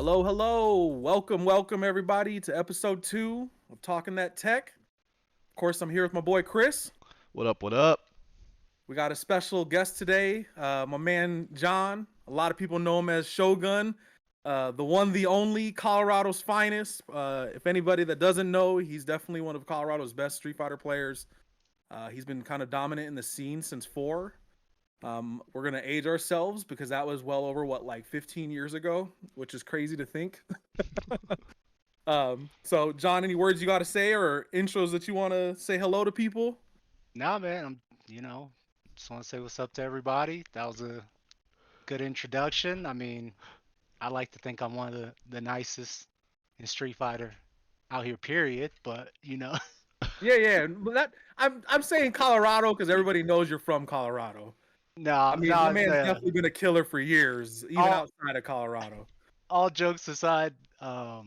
Hello, hello. Welcome everybody to episode 2 of Talking That Tech. Of course, I'm here with my boy Chris. What up? What up? We got a special guest today, my man John. A lot of people know him as Shogun, the one, the only, Colorado's finest. If anybody that doesn't know, he's definitely one of Colorado's best Street Fighter players. He's been kind of dominant in the scene since 4. We're gonna age ourselves because that was well over like 15 years ago, which is crazy to think. So John, any words you got to say or intros that you want to say hello to people? Nah, man, just want to say what's up to everybody. That was a good introduction. I mean, I like to think I'm one of the nicest in Street Fighter out here, period. But Yeah. But I'm saying Colorado because everybody knows you're from Colorado. I no, mean, my no, man's definitely been a killer for years, even all outside of Colorado. all jokes aside, now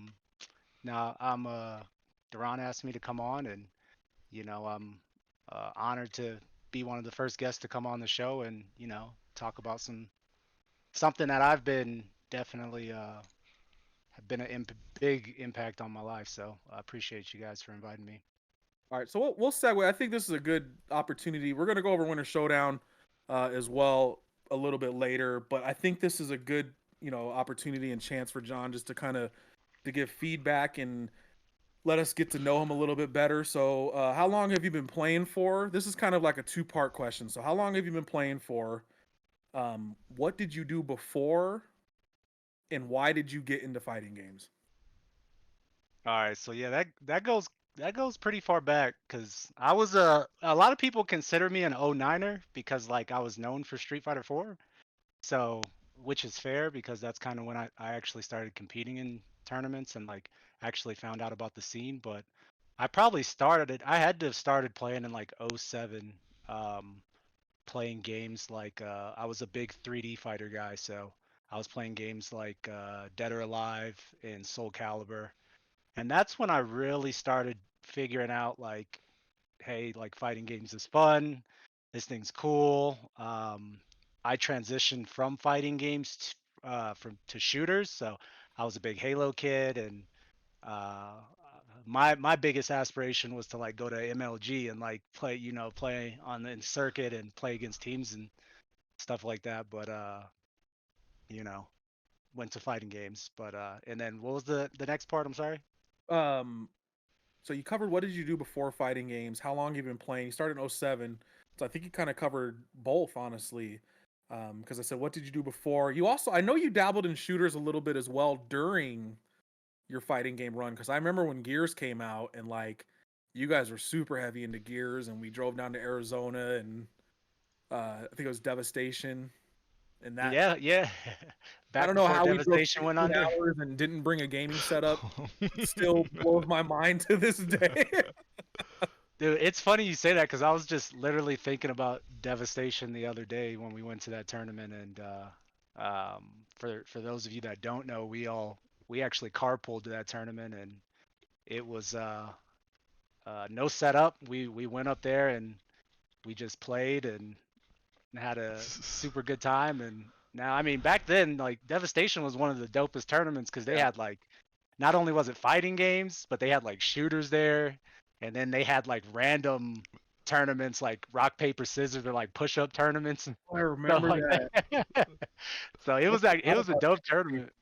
Duran asked me to come on, and I'm honored to be one of the first guests to come on the show and talk about something that I've been definitely have been a big impact on my life. So I appreciate you guys for inviting me. All right, so we'll segue. I think this is a good opportunity. We're gonna go over Winter Showdown as well a little bit later, but I think this is a good opportunity and chance for John just to kind of to give feedback and let us get to know him a little bit better. So, how long have you been playing for? This is kind of like a two-part question. So, how long have you been playing for? What did you do before, and why did you get into fighting games? All right, so yeah, that goes pretty far back because I was a lot of people consider me an 09er because like I was known for Street Fighter 4. So, which is fair because that's kind of when I actually started competing in tournaments and like actually found out about the scene. But I probably started it. I had to have started playing in like '07, playing games like I was a big 3D fighter guy, so I was playing games like Dead or Alive and Soul Calibur, and that's when I really started figuring out like, hey, like fighting games is fun. This thing's cool. I transitioned from fighting games from to shooters, so I was a big Halo kid, and uh, my biggest aspiration was to like go to MLG and like play, play on the circuit and play against teams and stuff like that. But you know, went to fighting games. But and then what was the next part? I'm sorry. Um, so you covered what did you do before fighting games? How long have you been playing? You started in '07, so I think you kind of covered both, honestly. Because I said, what did you do before? You also, I know you dabbled in shooters a little bit as well during your fighting game run because I remember when Gears came out and like you guys were super heavy into Gears and we drove down to Arizona and I think it was Devastation and that Yeah, yeah. I Back don't know before how we drove Devastation went 16 under. hours and didn't bring a gaming setup. It still blows my mind to this day. Dude, it's funny you say that because I was just literally thinking about Devastation the other day when we went to that tournament, and for those of you that don't know, we actually carpooled to that tournament, and it was no setup. We went up there and we just played and had a super good time. And now, I mean, back then, like Devastation was one of the dopest tournaments because they Yeah. had like, not only was it fighting games, but they had like shooters there, and then they had like random tournaments like rock paper scissors or like push up tournaments and I stuff remember like that. that. So it I was like it forgot was a about dope that. tournament.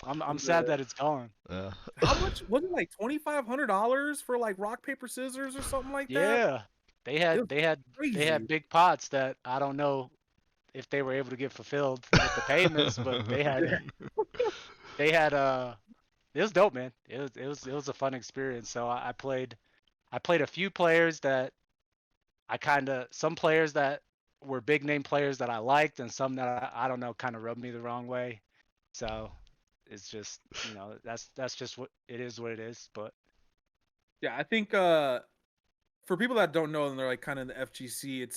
I'm sad The, that it's gone. Yeah. how much was it, like $2,500 for like rock paper scissors or something like that? Yeah, they It had was they had they crazy. had big pots that I don't know if they were able to get fulfilled with the payments, but they had Yeah. they had it was dope, man. It was a fun experience. So I played a few players that some players that were big name players that I liked, and some that I don't know kind of rubbed me the wrong way. So it's just that's just what it is, what it is. But Yeah, I think for people that don't know and they're like kind of in the FGC,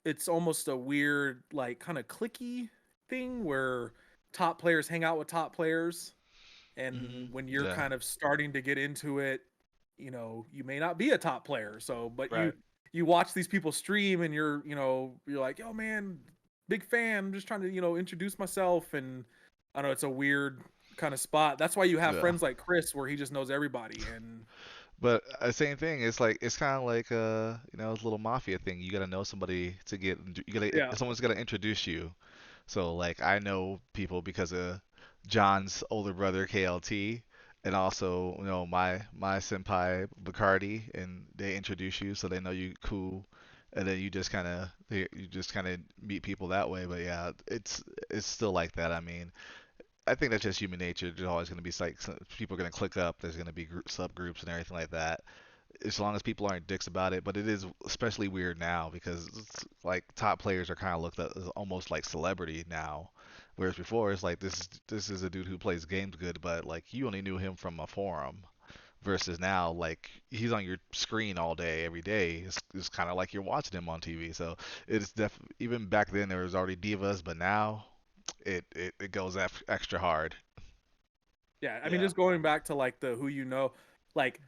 it's almost a weird like kind of clicky thing where top players hang out with top players, and when you're Yeah. kind of starting to get into it, you may not be a top player. So, but you right. you watch these people stream and you're like, "Oh man, big fan. I'm just trying to, introduce myself." And I don't know, it's a weird kind of spot. That's why you have Yeah. friends like Chris, where he just knows everybody. And But same thing. It's like it's kind of like it's a little mafia thing. You gotta know somebody to get. You gotta yeah, someone's gotta introduce you. So like I know people because of John's older brother KLT, and also my senpai Bacardi, and they introduce you so they know you cool, and then you just kind of meet people that way. But yeah, it's still like that. I mean, I think that's just human nature. There's always going to be like people are going to click up. There's going to be subgroups and everything like that. As long as people aren't dicks about it, but it is especially weird now because it's like top players are kind of looked at as almost like celebrity now, whereas before it's like this is a dude who plays games good, but like you only knew him from a forum. Versus now, like he's on your screen all day, every day. It's kind of like you're watching him on TV. So it's even back then there was already divas, but now it goes extra hard. yeah. I mean, Yeah. just going back to like the who you know, like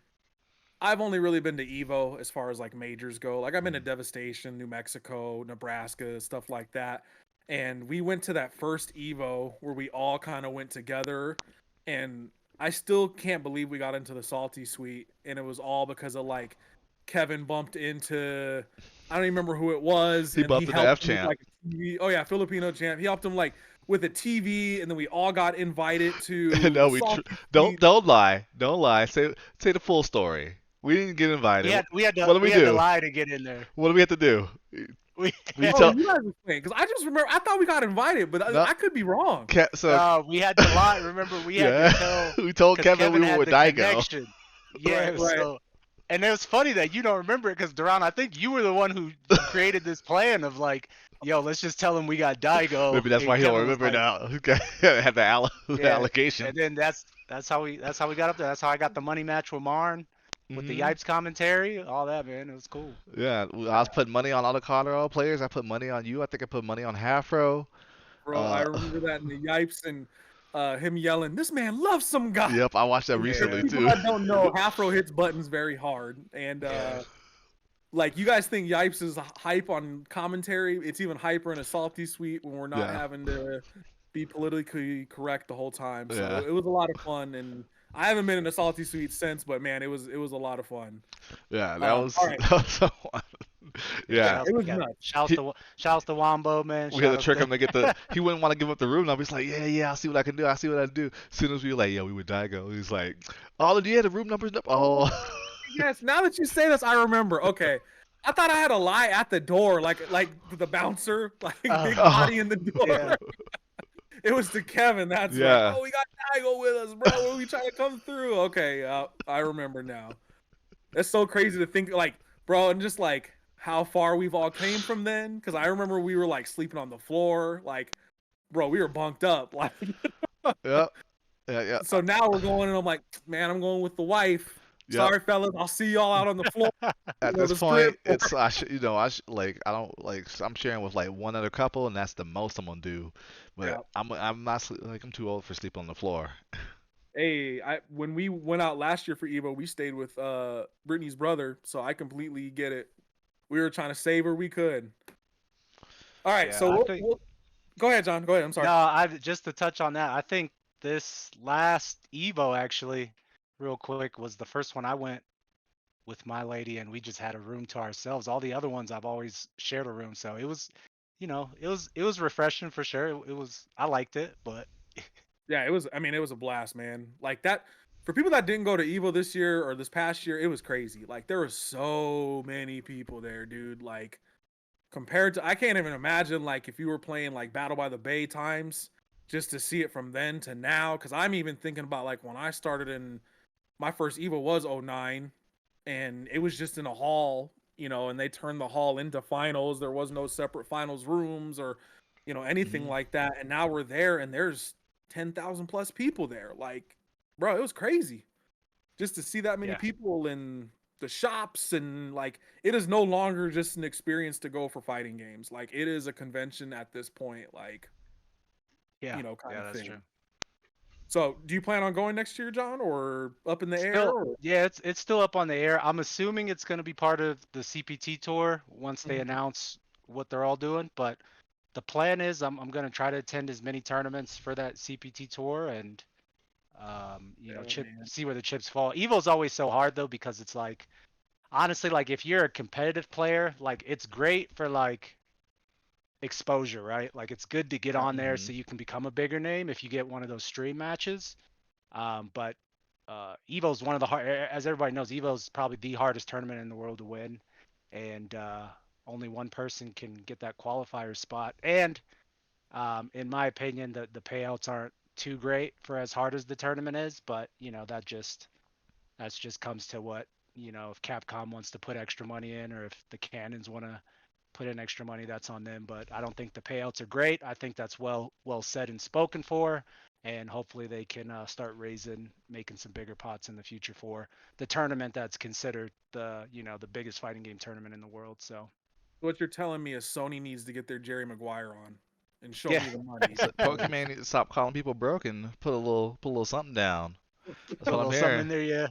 I've only really been to Evo as far as like majors go. Like I've been to Mhm. Devastation, New Mexico, Nebraska, stuff like that. And we went to that first Evo where we all kind of went together. And I still can't believe we got into the salty suite. And it was all because of like Kevin bumped into, I don't even remember who it was. He And he bumped into helped F him with champ. like a TV. Oh, yeah, Filipino champ. He helped him like with a TV. And then we all got invited to No, the we salty don't suite. don't lie, don't lie. Say the full story. We didn't get We invited. had we had to What do we we had to do? lie to get in there. What do we have to do? We We Oh, tell you guys were playing because I just remember I thought we got invited, but no. I could be wrong. So we had to lie. Remember, we had to yeah, tell we told because Kevin we Kevin were had with the Daigo. connection. Right, Yeah, right. so and it was funny that you don't remember it because Duran, I think you were the one who created this plan of like, yo, let's just tell him we got Daigo, Maybe that's why and he don't Kevin was remember like, now. Had the yeah, allegation. and then that's how we got up there. That's how I got the money match with Marn, with the Hmm. Yipes commentary, all that, man. It was cool. Yeah, I was putting money on all the Colorado players. I put money on you. I think I put money on Halfro. Bro, I Uh, remember that in the Yipes and him yelling, "This man loves some guy." yep, I watched that And for recently Yeah, people too. that don't know, Afro hits buttons very hard, and yeah, like you guys think Yipes is hype on commentary. It's even hyper in a salty suite when we're not Yeah, having to be politically correct the whole time. So yeah, it was a lot of fun, and I haven't been in a salty suite since, but man, it was a lot of fun. yeah. All right, That was so fun. yeah. yeah, Yeah, Shouts it to was Kevin. nuts. Shouts to Wombo, man. we had Shout to out trick to him to get the. He wouldn't want to give up the room. I was like, yeah, I'll see what I can do. I'll see what I can do. As soon as we were like, yeah, we would Daigo. He's like, oh, do you have the room numbers? Oh, Oh, yes. Now that you say this, I remember. Okay, I thought I had a lie at the door, like the bouncer, like big oh, body in the door. yeah, It was to Kevin. That's right. yeah, Oh, we got Daigo with us, bro. When we trying to come through? Okay, I remember now. That's so crazy to think, like, bro, and just like how far we've all came from then. Because I remember we were like sleeping on the floor, like, bro, we were bunked up, like. yeah, yeah, yeah, So now we're going, and I'm like, man, I'm going with the wife. yeah. Sorry, fellas, I'll see y'all out on the floor. At this The strip. point, it's like I don't like I'm sharing with like one other couple, and that's the most I'm gonna do. But Yeah. I'm not like I'm too old for sleeping on the floor. Hey, when we went out last year for Evo, we stayed with Brittany's brother, so I completely get it. We were trying to save her we could. All right, yeah. so I we'll, think we'll go ahead, John. Go ahead. I'm sorry. no, I just to touch on that. I think this last Evo actually, real quick, was the first one I went with my lady, and we just had a room to ourselves. All the other ones I've always shared a room, so it was, it was refreshing for sure. It was I liked it, but Yeah, it was. I mean, it was a blast, man. Like that for people that didn't go to Evo this year or this past year, it was crazy. Like there were so many people there, dude. Like compared to, I can't even imagine like if you were playing like Battle by the Bay times, just to see it from then to now. Because I'm even thinking about like when I started in my first Evo was '09, and it was just in a hall, and they turned the hall into finals. There was no separate finals rooms or anything Hmm. like that. And now we're there, and there's 10,000 plus people there. Like, bro, it was crazy just to see that many yeah, people in the shops. And like it is no longer just an experience to go for fighting games. Like it is a convention at this point, like yeah, kind yeah, of that's thing. true. So do you plan on going next year, John, or up in the air? Still, Or... yeah, it's still up on the air. I'm assuming it's going to be part of the CPT tour once they Mhm. announce what they're all doing. But the plan is I'm going to try to attend as many tournaments for that CPT tour, and Man. See where the chips fall. Evo's always so hard though because it's like honestly like if you're a competitive player, like it's great for like exposure, right? Like it's good to get Yeah. on there Mhm. so you can become a bigger name if you get one of those stream matches. But Evo's one of the hard, as everybody knows, Evo's probably the hardest tournament in the world to win, and only one person can get that qualifier spot. And in my opinion, the payouts aren't too great for as hard as the tournament is, but that's just comes to what if Capcom wants to put extra money in, or if the Cannons want to put in extra money, that's on them. But I don't think the payouts are great. I think that's well said and spoken for, and hopefully they can start making some bigger pots in the future for the tournament that's considered the biggest fighting game tournament in the world. So What you're telling me is Sony needs to get their Jerry Maguire on and show yeah, me the money. So Pokemon need to stop calling people broke and put a little something down. That's put a what I'm little something in hearing. there. Yeah,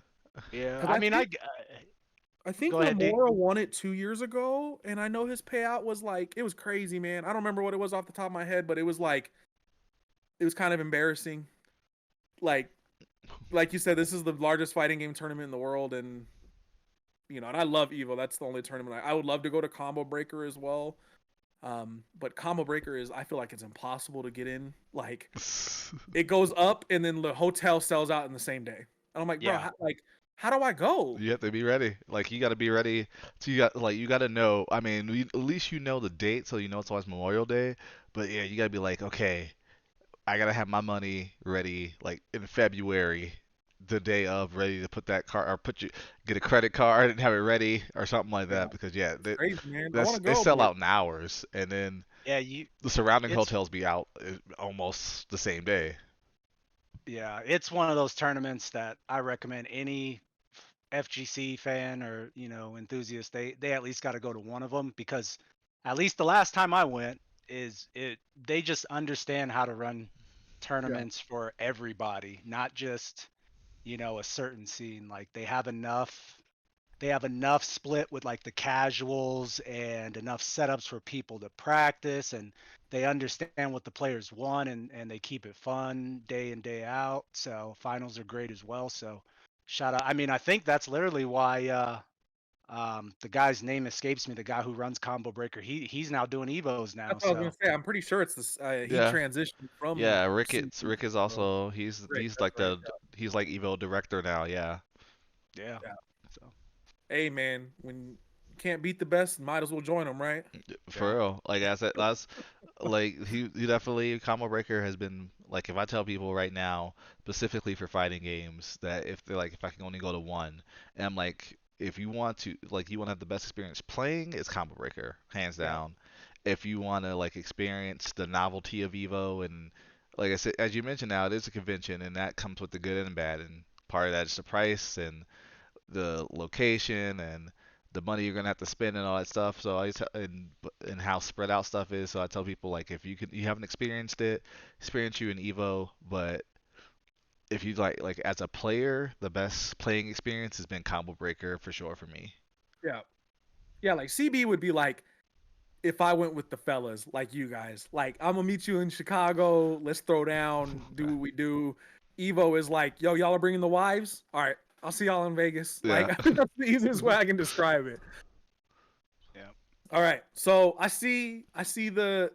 yeah. Because I mean, I think go ahead, D. Nomura won it 2 years ago, and I know his payout was like it was crazy, man. I don't remember what it was off the top of my head, but it was like it was kind of embarrassing. Like you said, this is the largest fighting game tournament in the world, and and I love Evo. That's the only tournament I would love to go to Combo Breaker as well. But Combo Breaker I feel like it's impossible to get in. Like it goes up, and then the hotel sells out in the same day. And I'm like, bro, Yeah, how do I go? You have to be ready. Like you got to be ready. You got to know. I mean, at least you know the date, so you know it's always Memorial Day. But yeah, you got to be like, okay, I gotta have my money ready, like in February, the day of, ready to put that card or get a credit card and have it ready or something like Yeah, that. Because yeah, crazy, man. I want that's to they go, sell but out in hours, and then yeah. the surrounding It's hotels be out almost the same day. Yeah, it's one of those tournaments that I recommend any FGC fan or enthusiast. They at least got to go to one of them because at least the last time I went is it they just understand how to run yeah, tournaments for everybody, not just a certain scene. Like they have enough split with like the casuals and enough setups for people to practice, and they understand what the players want, and they keep it fun day in day out. So finals are great as well. So shout out. I mean, I think that's literally why the guy's name escapes me, the guy who runs Combo Breaker. He's now doing Evos now. that's what I was gonna So say. I'm pretty sure it's this. He Yeah, transitioned from yeah. CP, Rick is so also he's Rick, he's that's like right. he's like Evo director now. Yeah. yeah. Yeah. So Hey, man, when you can't beat the best, might as well join them, right? yeah. For real. Like I said, that's like he definitely Combo Breaker has been like if I tell people right now specifically for fighting games that if they're like if I can only go to one and I'm like if you want to like you want to have the best experience playing it's Combo Breaker hands Yeah, down. If you want to like experience the novelty of Evo and like I said as you mentioned now it is a convention and that comes with the good and bad and part of that is the price and the location and the money you're gonna have to spend and all that stuff. So and how spread out stuff is. So I tell people like if you haven't experienced it, experience you in Evo. But if you like as a player, the best playing experience has been Combo Breaker for sure for me. yeah, yeah. Like CB would be like if I went with the fellas, like you guys. Like I'm gonna meet you in Chicago. Let's throw down, do what we do. Evo is like, yo, y'all are bringing the wives. All right, I'll see y'all in Vegas. Like Yeah. that's the easiest way I can describe it. Yeah. All right, so I see the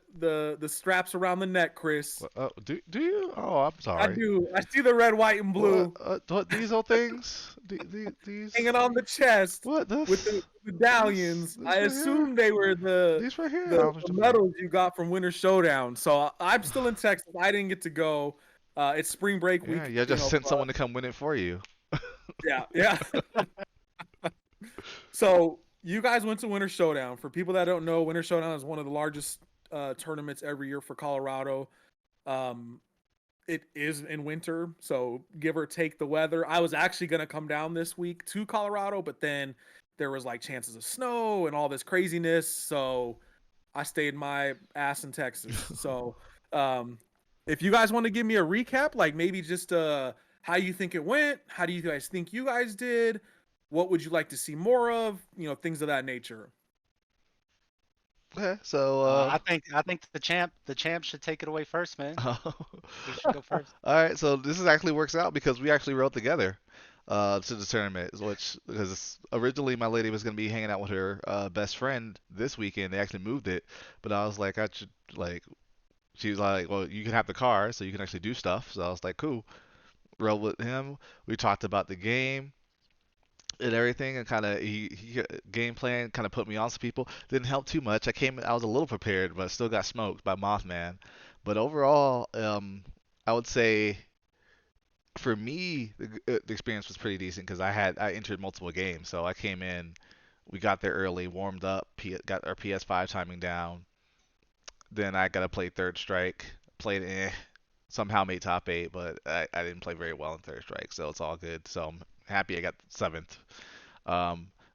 straps around the neck, Chris. Do you? Oh, I'm I sorry. do. I see the red, white, and blue What these old things? These hanging on the chest what with the this medallions. I this right here? assume they were the These right here? I the, don't know what the you're talking medals you got from Winter Showdown. So I'm still in Texas. I didn't get to go. It's spring break about. Yeah, week. you just sent someone to come win it for you. Yeah, yeah. So you guys went to Winter Showdown. For people that don't know, Winter Showdown is one of the largest tournaments every year for Colorado. Um, it is in winter, so give or take the weather. I was actually gonna come down this week to Colorado, but then there was like chances of snow and all this craziness, so I stayed my ass in Texas. So, um, if you guys want to give me a recap, like maybe just how you think it went, how do you guys think you guys did, what would you like to see more of, things of that nature. Okay, so I think the champ should take it away first, man. He should go first. all right, so this is actually works out because we actually rode together to the tournament, which because originally my lady was gonna be hanging out with her best friend this weekend. They actually moved it, but I was like, I should like. She was like, well, you can have the car, so you can actually do stuff. So I was like, cool. Rode with him. We talked about the game and everything, and kind of he game plan kind of put me on some people. Didn't help too much. I was a little prepared, but still got smoked by Mothman. But overall, I would say for me, the experience was pretty decent because I entered multiple games. So I came in, we got there early, warmed up, got our PS5 timing down. Then I got to play Third Strike. Played somehow made top eight, but I didn't play very well in Third Strike, so it's all good. So I'm happy I got seventh.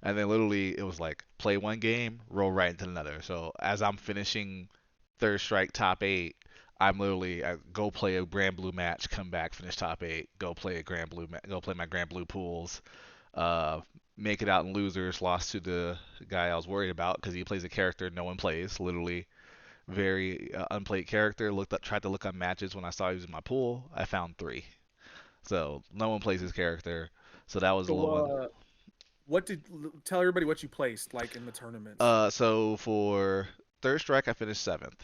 And then literally it was like play one game, roll right into another. So as I'm finishing Third Strike top eight, I'm literally go play a Grand Blue match, come back, finish top eight, go play a Grand Blue, go play my Grand Blue pools, uh, make it out in losers. Lost to the guy I was worried about because he plays a character no one plays. Literally very unplayed character. Tried to look up matches when I saw he was in my pool. I found three. So no one plays his character. So that was a So, little one. tell everybody what you placed like in the tournaments? So for Third Strike, I finished seventh.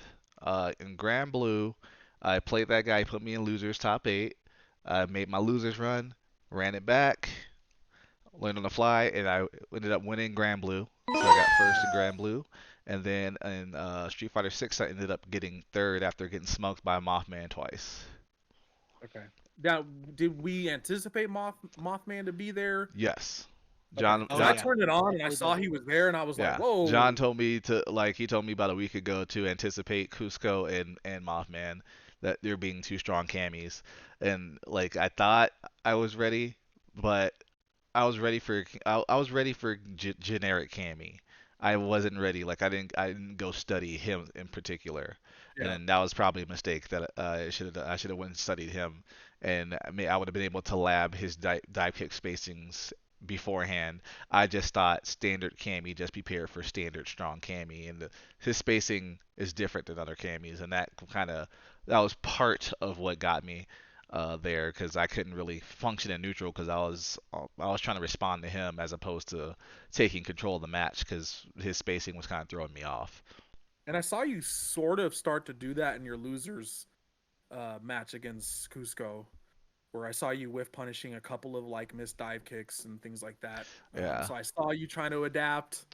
In Grand Blue, I played that guy. He put me in losers top eight. I made my losers run, ran it back, learned on the fly, and I ended up winning Grand Blue. So I got first in Grand Blue. And then in Street Fighter 6, I ended up getting third after getting smoked by Mothman twice. Okay. Now, did we anticipate Mothman to be there? Yes. Okay, John, because Oh I John, yeah, turned it on and I definitely saw did. he was there, and I was like, yeah. John "Whoa!" told me to he told me about a week ago to anticipate Cusco and Mothman that they're being two strong camis, and like I thought I was ready, but I was ready for generic Cammy. I wasn't ready. Like I didn't go study him in particular, and Yeah. then that was probably a mistake that I should have went and studied him, and I would have been able to lab his dive kick spacings beforehand. I just thought standard Cammy, just prepare for standard strong Cammy, and his spacing is different than other Cammies, and that was part of what got me there because I couldn't really function in neutral because I was trying to respond to him as opposed to taking control of the match because his spacing was kind of throwing me off. And I saw you sort of start to do that in your losers match against Cusco, where I saw you whiff punishing a couple of like missed dive kicks and things like that. Yeah. So I saw you trying to adapt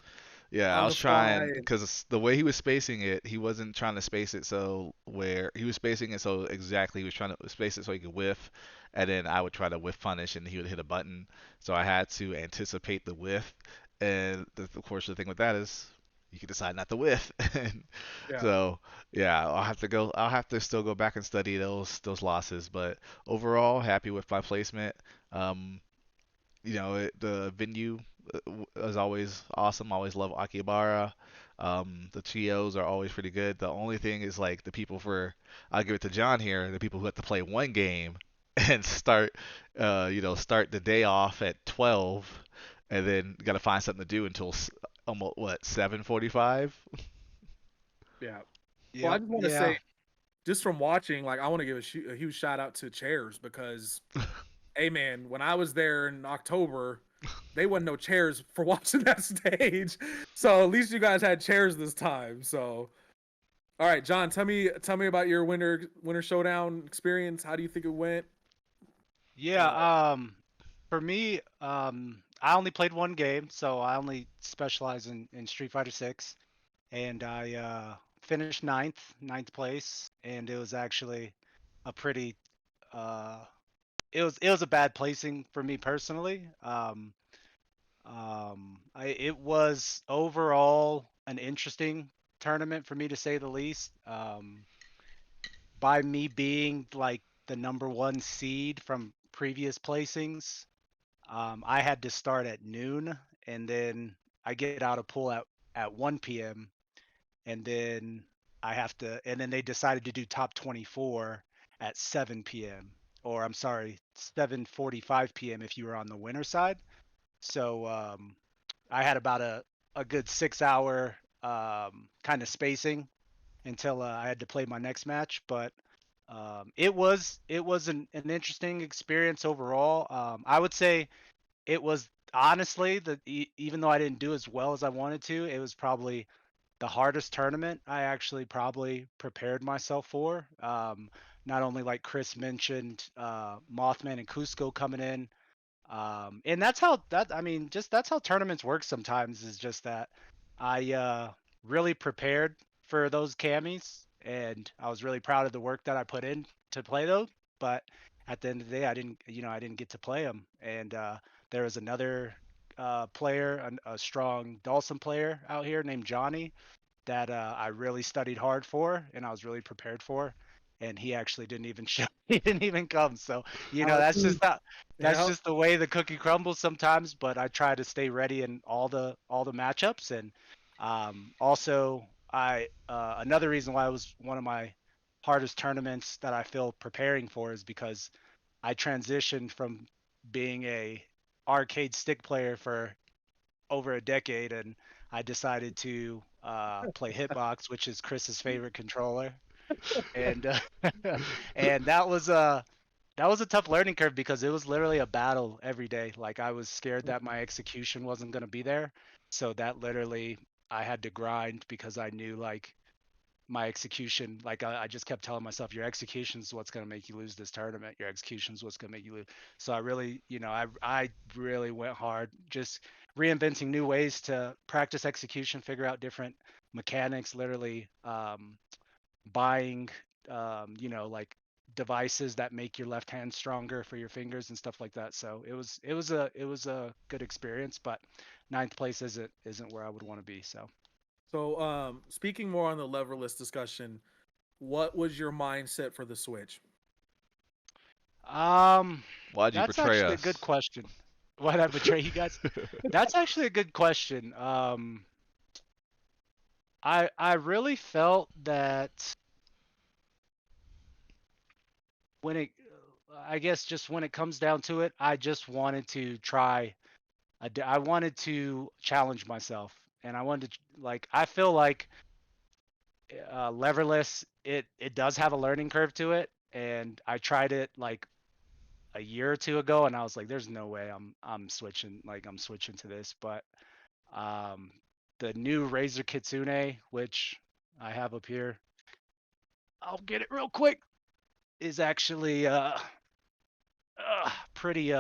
Yeah, I on was the fly. trying because the way he was spacing it, he wasn't trying to space it so where he was spacing it so exactly he was trying to space it so he could whiff, and then I would try to whiff punish and he would hit a button. So I had to anticipate the whiff, and of course the thing with that is you can decide not to whiff. And Yeah. so yeah, I'll have to still go back and study those losses, but overall happy with my placement. Um, the venue is always awesome. Always love Akihabara. The trios are always pretty good. The only thing is like I'll give it to John here. The people who have to play one game and start the day off at 12, and then got to find something to do until almost what 7:45. Yeah. Well, I Yep. just want to Yeah. say, just from watching, like I want to give a huge shout out to chairs because, hey man, when I was there in October, they wasn't no chairs for watching that stage. So at least you guys had chairs this time. So all right, John, tell me about your winter showdown experience. How do you think it went? Yeah. For me, I only played one game, so I only specialize in Street Fighter 6, and I finished ninth place, and it was actually a pretty uh it was a bad placing for me personally. It was overall an interesting tournament for me to say the least. By me being like the number one seed from previous placings, I had to start at noon, and then I get out of pool at 1 p.m. and then and then they decided to do top 24 at 7 p.m. or I'm sorry, 7:45 p.m. if you were on the winner side. So I had about a good 6 hour kind of spacing until I had to play my next match. But it was an interesting experience overall. I would say it was honestly even though I didn't do as well as I wanted to, it was probably the hardest tournament I actually probably prepared myself for. Not only like Chris mentioned, Mothman and Cusco coming in, and that's how tournaments work sometimes. Is just that I really prepared for those camis, and I was really proud of the work that I put in to play those. But at the end of the day, I didn't get to play them. And there was another player, a strong Dawson player out here named Johnny that I really studied hard for and I was really prepared for. And he actually didn't even show. He didn't even come. So that's Yeah. just the way the cookie crumbles sometimes. But I try to stay ready in all the matchups. And also, I another reason why it was one of my hardest tournaments that I feel preparing for is because I transitioned from being a arcade stick player for over a decade, and I decided to play Hitbox, which is Chris's favorite controller, and and that was a tough learning curve because it was literally a battle every day. Like I was scared that my execution wasn't going to be there, so that literally I had to grind because I knew like my execution, like I just kept telling myself, your execution is what's going to make you lose this tournament. Your execution is what's going to make you lose. So I really, I really went hard, just reinventing new ways to practice execution, figure out different mechanics, literally buying, like devices that make your left hand stronger for your fingers and stuff like that. So it was a good experience, but ninth place isn't where I would want to be. So. So, speaking more on the leverless discussion, what was your mindset for the Switch? Um, Why'd you that's betray actually a good us? question. Why'd I betray you guys? That's actually a good question. I really felt that when it, I guess just when it comes down to it, I just wanted to try. I wanted to challenge myself, and I wanted to like. I feel like leverless. It does have a learning curve to it, and I tried it like a year or two ago, and I was like, "There's no way I'm switching. Like I'm switching to this." But um, the new Razer Kitsune, which I have up here, I'll get it real quick, is actually pretty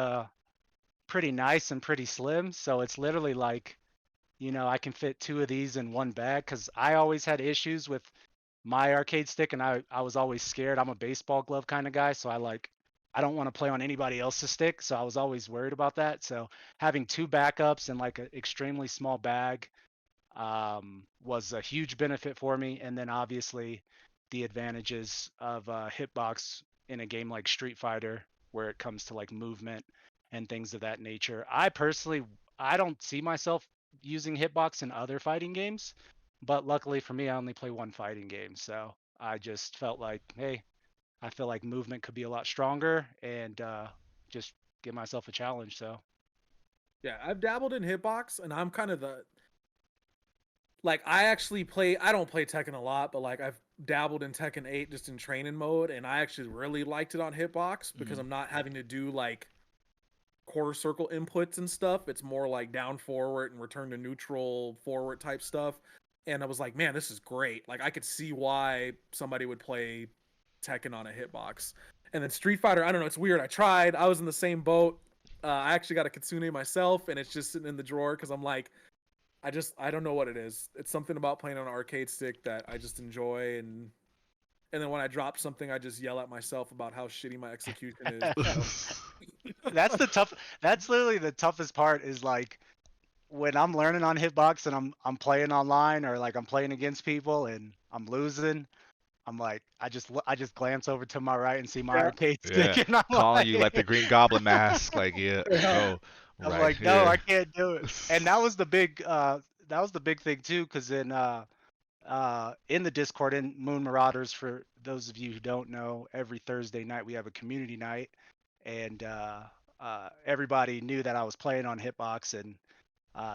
pretty nice and pretty slim. So it's literally like, I can fit two of these in one bag because I always had issues with my arcade stick, and I was always scared. I'm a baseball glove kind of guy, so I don't want to play on anybody else's stick, so I was always worried about that. So having two backups and like an extremely small bag was a huge benefit for me. And then obviously the advantages of hitbox in a game like Street Fighter, where it comes to like movement and things of that nature. I don't see myself using hitbox in other fighting games, but luckily for me, I only play one fighting game. So I just felt like, hey, I feel like movement could be a lot stronger and just give myself a challenge. So Yeah, I've dabbled in hitbox, and I'm kind of the like I actually play. I don't play Tekken a lot, but like I've dabbled in Tekken 8 just in training mode, and I actually really liked it on hitbox because Mhm. I'm not having to do like quarter circle inputs and stuff. It's more like down forward and return to neutral forward type stuff. And I was like, man, this is great. Like I could see why somebody would play Tekken on a hitbox. And then Street Fighter, I don't know, it's weird. I tried. I was in the same boat. I actually got a Kitsune myself, and it's just sitting in the drawer because I'm like, I don't know what it is. It's something about playing on an arcade stick that I just enjoy, and then when I drop something, I just yell at myself about how shitty my execution is. So that's the tough. That's literally the toughest part. Is like when I'm learning on hitbox and I'm playing online or like I'm playing against people and I'm losing. I'm like I just glance over to my right and see my yeah, arcade stick Yeah, and calling you like the Green Goblin mask. Like, yeah, yeah, bro, I'm right like no, I here. can't do it. And that was the big thing too, because in the Discord in Moon Marauders, for those of you who don't know, every Thursday night we have a community night, and everybody knew that I was playing on Hitbox, and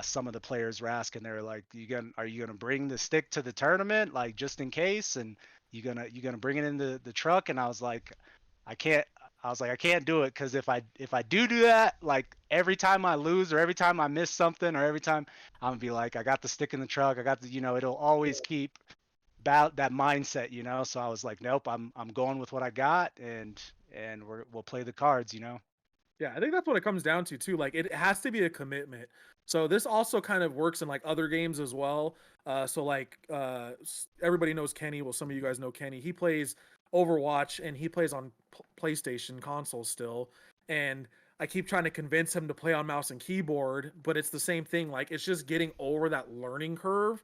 some of the players were asking, they were like, are you gonna bring the stick to the tournament, like just in case, and you gonna bring it in the truck? And I was like, I can't. I was like, I can't do it because if I do that, like every time I lose or every time I miss something or every time I'm gonna be like, I got the stick in the truck, I got the, it'll always keep about that mindset, So I was like, nope, I'm going with what I got, and we'll play the cards, Yeah, I think that's what it comes down to too. Like it has to be a commitment. So this also kind of works in like other games as well. So like everybody knows Kenny. Well, some of you guys know Kenny. He plays Overwatch and he plays on PlayStation console still. And I keep trying to convince him to play on mouse and keyboard, but it's the same thing. Like it's just getting over that learning curve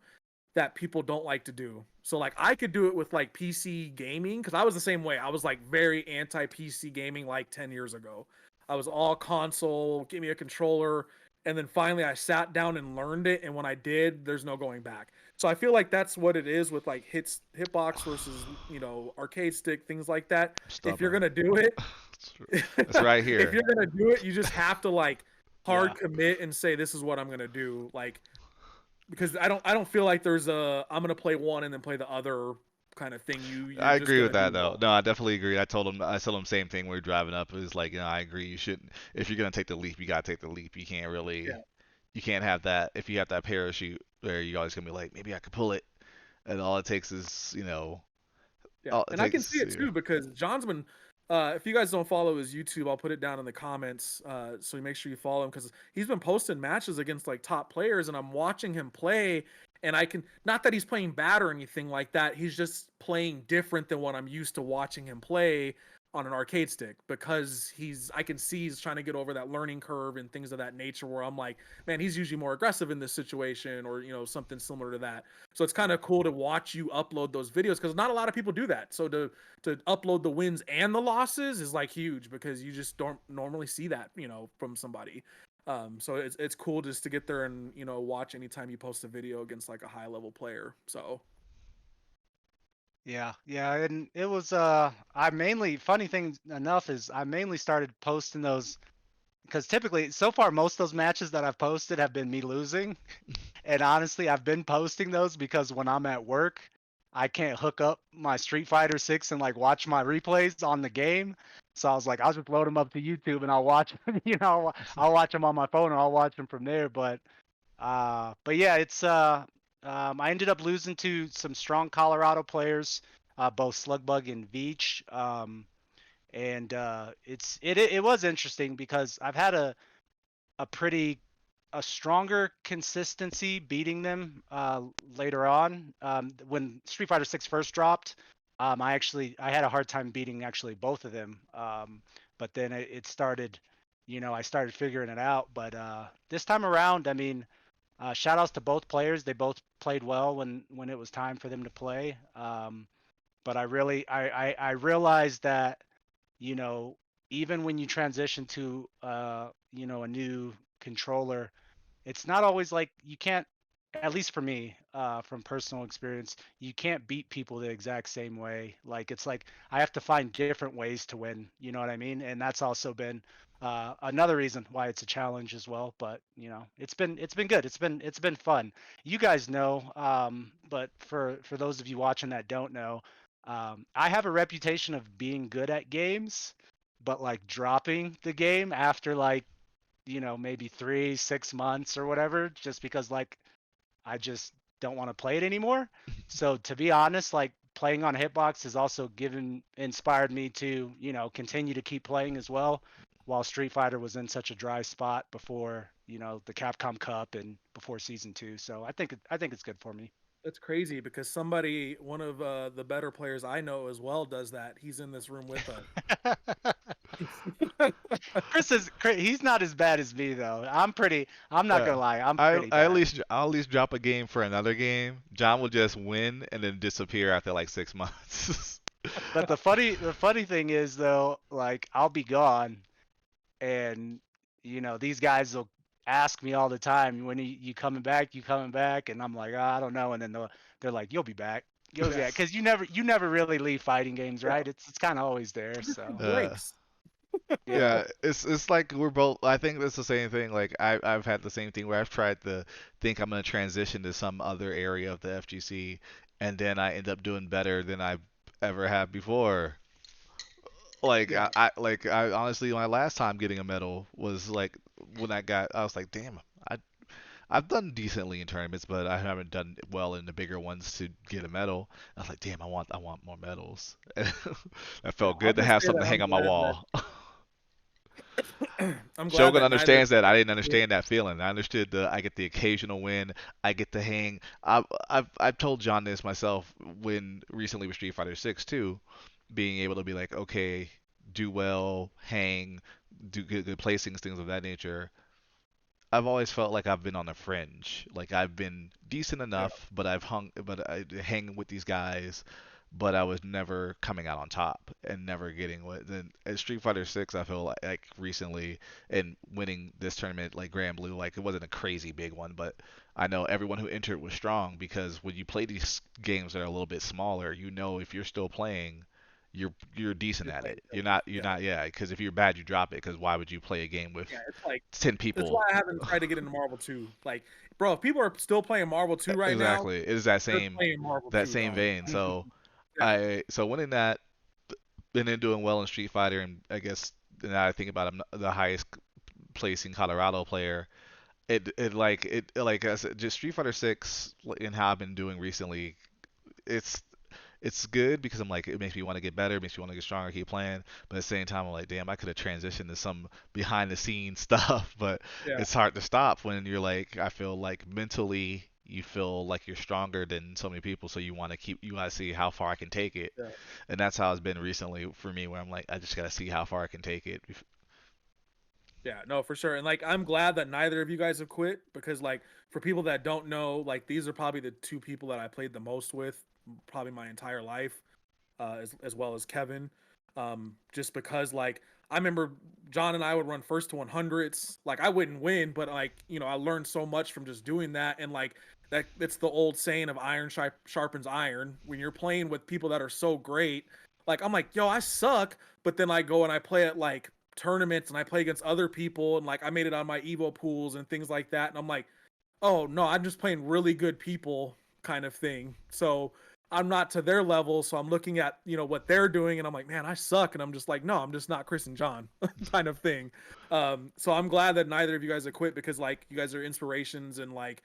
that people don't like to do. So like I could do it with like PC gaming because I was the same way. I was like very anti PC gaming like 10 years ago. I was all console, give me a controller, and then finally I sat down and learned it, and when I did, there's no going back. So I feel like that's what it is with like hitbox versus, arcade stick, things like that. If you're Stubborn. going to do it, It's right if here. you're going to do it, you just have to like Yeah. hard commit and say this is what I'm going to do. Like because I don't feel like there's a I'm gonna play one and then play the other kind of thing. You're I just agree gonna with do that though. both. No, I definitely agree. I told him same thing when we were driving up. It was like, I agree. You shouldn't. If you're gonna take the leap, you gotta take the leap. You can't Yeah, really. You can't have that. If you have that parachute, where you're always gonna be like, maybe I could pull it, and all it takes is, yeah, all it and I can see takes. it too because John's been. If you guys don't follow his YouTube, I'll put it down in the comments. So you make sure you follow him because he's been posting matches against like top players, and I'm watching him play. And I can not that he's playing bad or anything like that. He's just playing different than what I'm used to watching him play on an arcade stick because I can see he's trying to get over that learning curve and things of that nature where I'm like, man, he's usually more aggressive in this situation or something similar to that. So it's kind of cool to watch you upload those videos because not a lot of people do that. So to upload the wins and the losses is like huge because you just don't normally see that, from somebody. So it's cool just to get there and watch anytime you post a video against like a high level player. So Yeah, yeah, and it was I mainly funny thing enough is I mainly started posting those because typically so far most of those matches that I've posted have been me losing. And honestly, I've been posting those because when I'm at work, I can't hook up my Street Fighter 6 and like watch my replays on the game. So I was like, I'll just load them up to YouTube and I'll watch them, I'll watch them on my phone or I'll watch them from there. But yeah, it's I ended up losing to some strong Colorado players, both Slugbug and Veach. And it was interesting because I've had a pretty a stronger consistency beating them later on. When Street Fighter 6 first dropped, I had a hard time beating actually both of them. But then it started, I started figuring it out. But this time around, I mean, shout outs to both players. They both played well when it was time for them to play. But I realized that, you know, even when you transition to a new controller, it's not always like you can't, at least for me, from personal experience, you can't beat people the exact same way. Like it's like I have to find different ways to win. You know what I mean? And that's also been another reason why it's a challenge as well. But it's been good. It's been fun. You guys know, but for those of you watching that don't know, I have a reputation of being good at games, but like dropping the game after like maybe 3 6 months or whatever, just because like I just don't want to play it anymore. So to be honest, like playing on Hitbox has also inspired me to continue to keep playing as well, while Street Fighter was in such a dry spot before the Capcom Cup and before Season 2. So I think it's good for me. that's crazy because one of the better players I know as well does that. He's in this room with us. He's not as bad as me though. I'm not Yeah. gonna lie, I'm I pretty I at bad. least I'll at least drop a game for another game. John will just win and then disappear after like 6 months. But the funny thing is though, like I'll be gone, and these guys will ask me all the time, when you coming back, and I'm like, I don't know, and then they're like, you'll be back, you'll be Yeah, back, because you never really leave fighting games, yeah. right? It's kind of always there. You just So need uh, breaks. Yeah. Yeah, it's like we're both. I think it's the same thing. Like I've had the same thing where I've tried to think I'm gonna transition to some other area of the FGC, and then I end up doing better than I ever have before. Like Yeah. I honestly my last time getting a medal was like when I was like, damn, I've done decently in tournaments, but I haven't done well in the bigger ones to get a medal. I was like, damn, I want more medals. That Yeah. felt I'll good to just have say something that to hang on my wall. I'm glad Shogun that neither of understands you that. I guys didn't quit. understand that feeling. I understood I get the occasional win. I get to hang. I've told John this myself when recently with Street Fighter 6 too, being able to be like, okay, do well, hang, do good placings, things of that nature. I've always felt like I've been on the fringe. Like I've been decent Yeah. enough, but I hang with these guys, but I was never coming out on top and never getting what. Then at Street Fighter 6, I feel like recently and winning this tournament like Grand Blue, like it wasn't a crazy big one, but I know everyone who entered was strong because when you play these games that are a little bit smaller, you know if you're still playing, you're decent You're at playing it. You're killers. not you're Yeah. not yeah, because if you're bad, you drop it. Because why would you play a game with Yeah. It's like 10 that's people? why I haven't tried to get into Marvel 2. Like, bro, if people are still playing Marvel 2 right now, Exactly. It is that they're same playing Marvel that 2, same dog. vein. So Yeah. winning that and then doing well in Street Fighter and I guess now I think about I'm the highest placing Colorado player. It I said, just Street Fighter 6 and how I've been doing recently. It's it's good because I'm like it makes me want to get better, makes me want to get stronger, keep playing. But at the same time, I'm like, damn, I could have transitioned to some behind the scenes stuff. But Yeah. it's hard to stop when you're like, I feel like mentally you feel like you're stronger than so many people, so you want to see how far I can take it, Yeah. and that's how it's been recently for me, where I'm like, I just gotta see how far I can take it. Yeah, no, for sure. And like I'm glad that neither of you guys have quit because like for people that don't know, like these are probably the two people that I played the most with probably my entire life, as well as Kevin. Just because like I remember John and I would run first to 100s. Like I wouldn't win, but like, I learned so much from just doing that. And like that it's the old saying of iron sharpens iron. When you're playing with people that are so great, like I'm like, yo, I suck, but then I go and I play at like tournaments and I play against other people and like I made it on my Evo pools and things like that. And I'm like, oh no, I'm just playing really good people kind of thing. So I'm not to their level. So I'm looking at, what they're doing and I'm like, man, I suck. And I'm just like, no, I'm just not Chris and John kind of thing. So I'm glad that neither of you guys have quit because like you guys are inspirations and like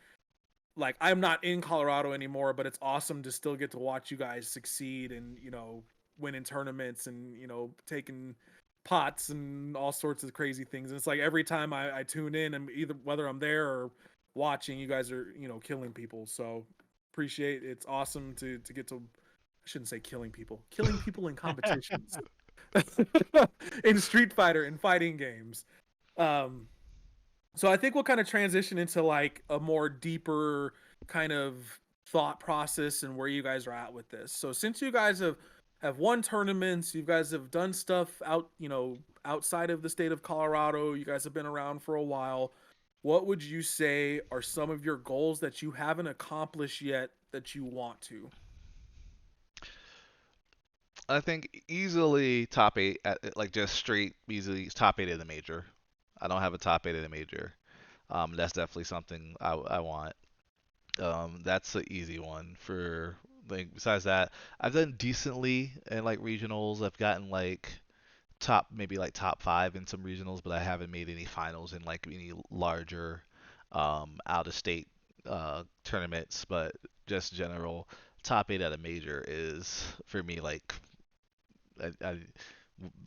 I'm not in Colorado anymore, but it's awesome to still get to watch you guys succeed and, win in tournaments and, taking pots and all sorts of crazy things. And it's like every time I tune in and either whether I'm there or watching, you guys are, killing people. So appreciate it's awesome to get to I shouldn't say killing people in competitions. In Street Fighter and fighting games. Um so I think we'll kind of transition into like a more deeper kind of thought process and where you guys are at with this. So since you guys have won tournaments, you guys have done stuff outside of the state of Colorado, you guys have been around for a while. What would you say are some of your goals that you haven't accomplished yet that you want to? I think easily top eight, like just straight easily top eight in the major. I don't have a top eight in the major. That's definitely something I want. That's an easy one for like. Besides that, I've done decently in like regionals. I've gotten like maybe like top five in some regionals, but I haven't made any finals in like any larger out of state tournaments. But just general top eight at a major is for me like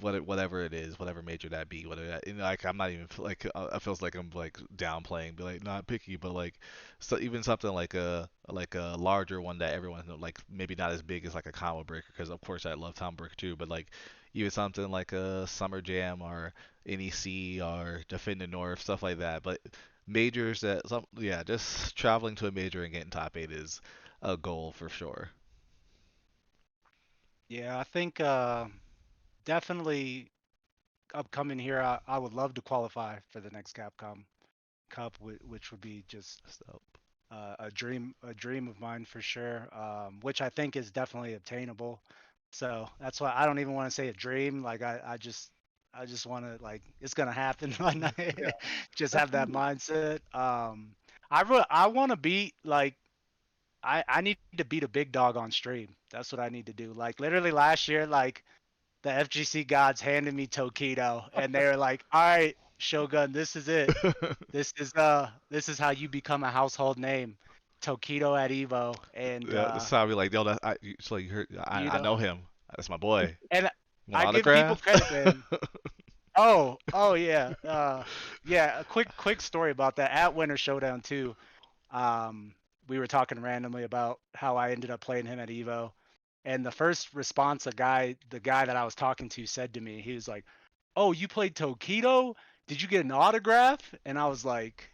whatever it is, whatever major that be, whether that, like I'm not even like it feels like I'm like downplaying, but like not picky, but like so even something like a larger one that everyone like maybe not as big as like a combo breaker because of course I love combo breaker too, but like even something like a summer jam or NEC or Defend the North stuff like that, but majors that some yeah just traveling to a major and getting top eight is a goal for sure. Yeah, I think definitely upcoming here, I would love to qualify for the next Capcom Cup, which would be just So a dream of mine for sure. Which I think is definitely obtainable. So that's why I don't even want to say a dream. Like I just I just want to like it's gonna happen one Yeah, night. Just that's have that mindset. I want to beat like I need to beat a big dog on stream. That's what I need to do. Like literally last year, like the FGC gods handed me Tokido, and they were like, "All right, Shogun, this is it. This is how you become a household name, Tokido at Evo." And Yeah, this is how I be like, yo, so you heard, you I know, know him. That's my boy. and You want I an give people autograph? credit, man. Oh yeah. Yeah, a quick story about that at Winter Showdown too. Um we were talking randomly about how I ended up playing him at Evo. And the first response the guy that I was talking to said to me, he was like, "Oh, you played Tokido? Did you get an autograph?" And I was like,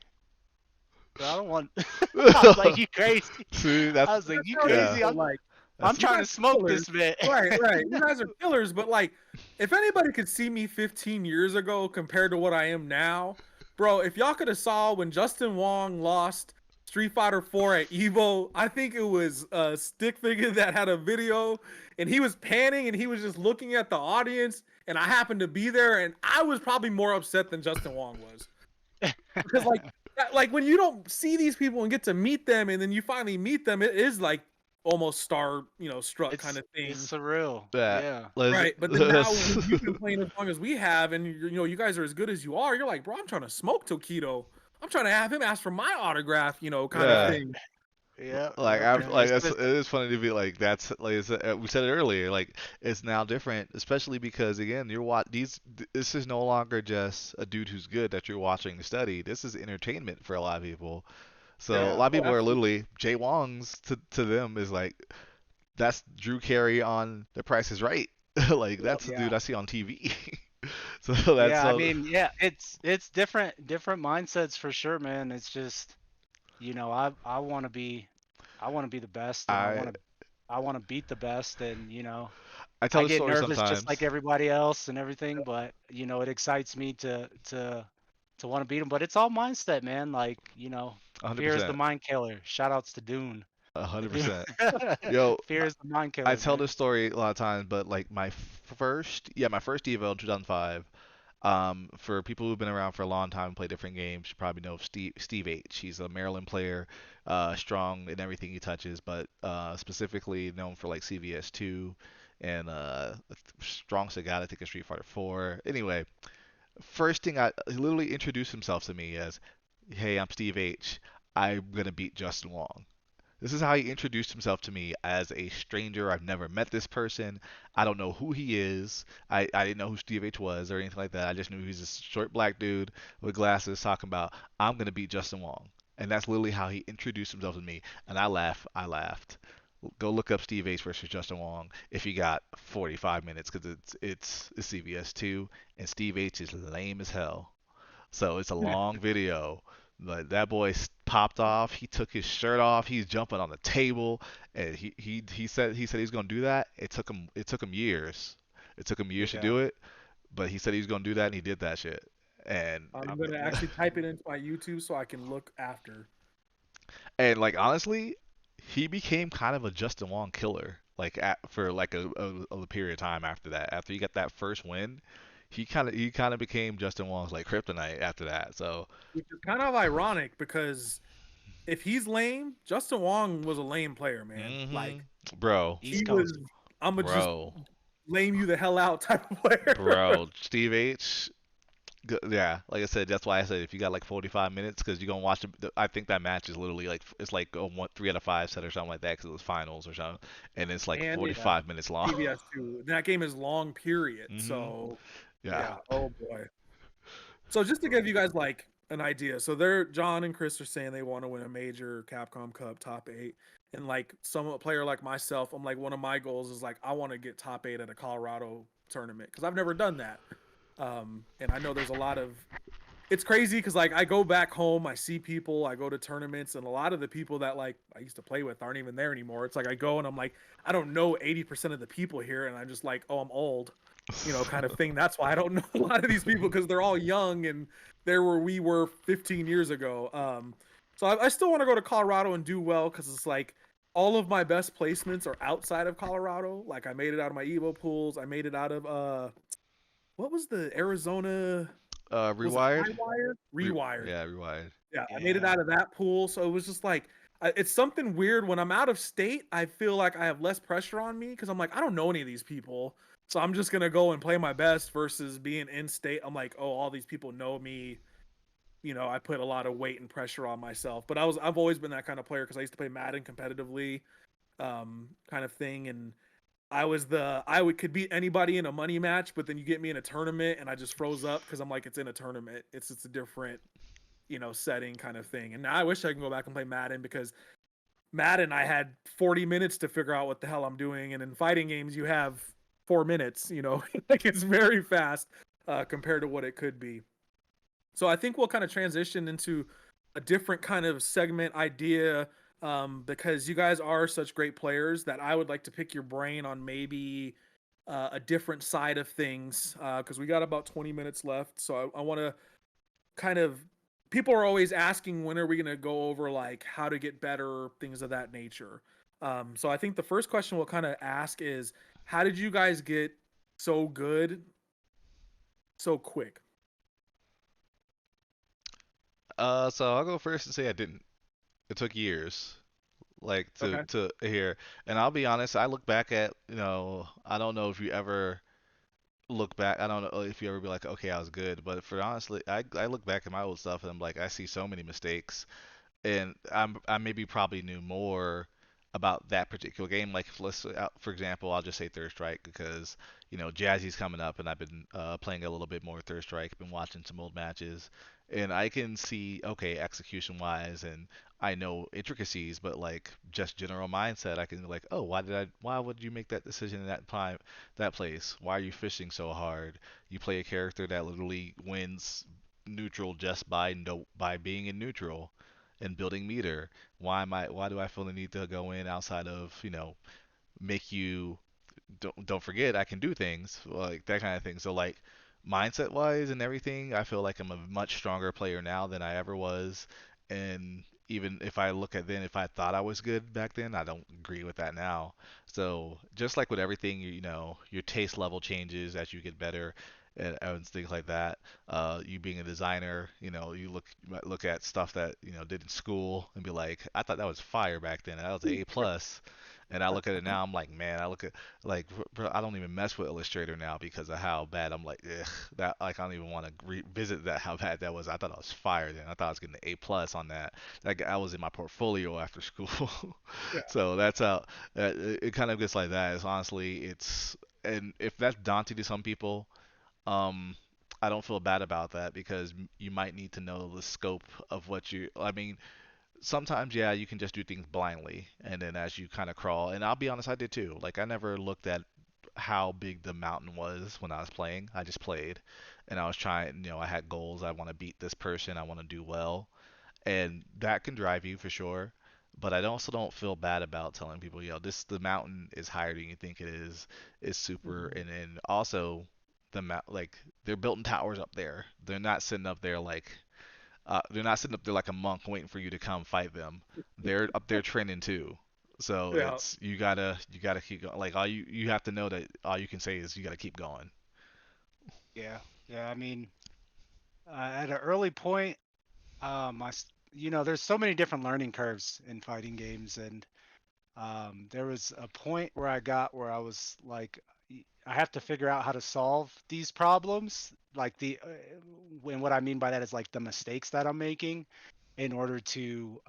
"Bro, I don't want." I was like, "You crazy?" See, I that's was like, "You yeah, crazy? so like I'm that's you trying guys to are smoke killers. this man." Right. You guys are killers, but like, if anybody could see me 15 years ago compared to what I am now, bro, if y'all could have saw when Justin Wong lost Street Fighter 4 at Evo, I think it was Stick Figure that had a video, and he was panning and he was just looking at the audience, and I happened to be there, and I was probably more upset than Justin Wong was because like when you don't see these people and get to meet them, and then you finally meet them, it is like almost star struck kind of It's thing. surreal. that. Yeah. Right, but then now when you've been playing as long as we have, and you guys are as good as you are, you're like, bro, I'm trying to smoke Tokido. I'm trying to have him ask for my autograph, kind of Yeah. Right. thing. Yeah, Like yeah, I man. like It's that's just it is funny to be like that's like we said it earlier, like it's now different, especially because again this is no longer just a dude who's good that you're watching to study. This is entertainment for a lot of people. So a yeah. lot of Oh, people are absolutely. literally Jay Wong's to them is like that's Drew Carey on The Price is Right. Like Oh, that's the yeah. dude I see on TV. So that's Yeah, I mean, yeah, it's different mindsets for sure, man. It's just, I want to be the best, and I I want to beat the best, and I tell I this get story nervous just like sometimes. everybody else and everything, but it excites me to want to beat them. But it's all mindset, man. Like, fear is the 100%. mind killer. Shout outs to Dune. If you 100%. Yo, fear is the mind I killer, tell man. this story a lot of times, but like my first Evo in 2005. For people who've been around for a long time and play different games, you probably know Steve H. He's a Maryland player, strong in everything he touches, but specifically known for like CVS2 and strong Sagat, I think, in Street Fighter 4. Anyway, first thing he literally introduced himself to me as, "Hey, I'm Steve H. I'm gonna beat Justin Wong." This is how he introduced himself to me as a stranger. I've never met this person. I don't know who he is. I didn't know who Steve H was or anything like that. I just knew he was a short black dude with glasses talking about, "I'm going to beat Justin Wong." And that's literally how he introduced himself to me. And I laughed. I laughed. Go look up Steve H versus Justin Wong if you got 45 minutes because it's CVS2 and Steve H is lame as hell. So it's a long video. But that boy popped off. He took his shirt off. He's jumping on the table, and he said he's gonna do that. It took him years. It took him years to Yeah. do it, but he said he was gonna do that, and he did that shit. And I'm I gonna mean, actually type it into my YouTube so I can look after. and like honestly, he became kind of a Justin Wong killer. Like for like a period of time after that. After he got that first win, he kind of became Justin Wong's like kryptonite after that. So Which is kind of ironic because if he's lame, Justin Wong was a lame player, man. Like bro, he East was, Coast. I'm gonna just bro. lame you the hell out type of player. Bro, Steve H. Yeah, like I said, that's why I said if you got like 45 minutes, because you're gonna watch I think that match is literally like it's like a 3 out of 5 set or something like that, because it was finals or something, and it's like And Yeah. 45 minutes long. CVS too. That game is long period. hmm So Yeah. yeah. Oh boy. So just to give you guys like an idea, so they're John and Chris are saying they want to win a major Capcom Cup top 8, and like a player like myself, I'm like one of my goals is like I want to get top 8 at a Colorado tournament because I've never done that. And I know there's a lot of it's crazy because like I go back home, I see people, I go to tournaments, and a lot of the people that like I used to play with aren't even there anymore. It's like I go and I'm like, I don't know 80% of the people here, and I'm just like, oh, I'm old, kind of thing. That's why I don't know a lot of these people because they're all young and they're where we were 15 years ago. So I still want to go to Colorado and do well because it's like all of my best placements are outside of Colorado. Like I made it out of my Evo pools, I made it out of what was the Arizona? Was it Rewired. Highwire? Rewired. Yeah, rewired. Yeah, I made it Yeah. out of that pool, so it was just like it's something weird when I'm out of state. I feel like I have less pressure on me because I'm like I don't know any of these people, so I'm just gonna go and play my best. Versus being in state, I'm like, oh, all these people know me. I put a lot of weight and pressure on myself. But I've always been that kind of player because I used to play Madden competitively, kind of thing, and I would could beat anybody in a money match, but then you get me in a tournament and I just froze up because I'm like it's in a tournament. It's a different setting kind of thing. And now I wish I can go back and play Madden because Madden I had 40 minutes to figure out what the hell I'm doing, and in fighting games you have 4 minutes. Like it's very fast compared to what it could be. So I think we'll kind of transition into a different kind of segment idea because you guys are such great players that I would like to pick your brain on maybe a different side of things because we got about 20 minutes left. So I want to kind of people are always asking when are we going to go over like how to get better, things of that nature. So I think the first question we'll kind of ask is how did you guys get so good so quick? So I'll go first and say I didn't. It took years, like Okay. to hear. And I'll be honest, I look back at, I don't know if you ever look back. I don't know if you ever be like, okay, I was good. But for honestly, I look back at my old stuff and I'm like, I see so many mistakes, and I maybe probably knew more about that particular game. Like for example, I'll just say Third Strike because Jazzy's coming up, and I've been playing a little bit more Third Strike. Been watching some old matches, and I can see okay execution wise, and I know intricacies, but like just general mindset, I can like, oh, why would you make that decision in that time, that place? Why are you fishing so hard? You play a character that literally wins neutral just by being in neutral and building meter. Why do I feel the need to go in outside of, make you don't forget I can do things like that kind of thing. So like mindset wise and everything, I feel like I'm a much stronger player now than I ever was. And even if I look at then, if I thought I was good back then, I don't agree with that now. So just like with everything, your taste level changes as you get better and things like that. You being a designer, you might look at stuff that did in school and be like, I thought that was fire back then. That was an A plus. And I look at it now, I'm like, man, I look at like, bro, I don't even mess with Illustrator now because of how bad I'm like, ugh, that like I don't even want to revisit that how bad that was. I thought I was fired then. I thought I was getting an A plus on that. Like I was in my portfolio after school. Yeah. So that's how it kind of gets like that. It's honestly, and if that's daunting to some people, um, I don't feel bad about that because you might need to know the scope of what you. I mean, sometimes yeah you can just do things blindly and then as you kind of crawl, and I'll be honest, I did too. Like I never looked at how big the mountain was when I was playing. I just played and I was trying, I had goals. I want to beat this person, I want to do well, and that can drive you for sure. But I also don't feel bad about telling people, this the mountain is higher than you think it is super. Mhm. And then also like they're building towers up there. They're not sitting up there like a monk waiting for you to come fight them. They're up there training too. So Yeah. it's you gotta keep going. Like all you have to know that all you can say is you gotta keep going. Yeah. Yeah. I mean, at an early point, there's so many different learning curves in fighting games, and there was a point where I got where I was like, I have to figure out how to solve these problems. Like and what I mean by that is like the mistakes that I'm making in order to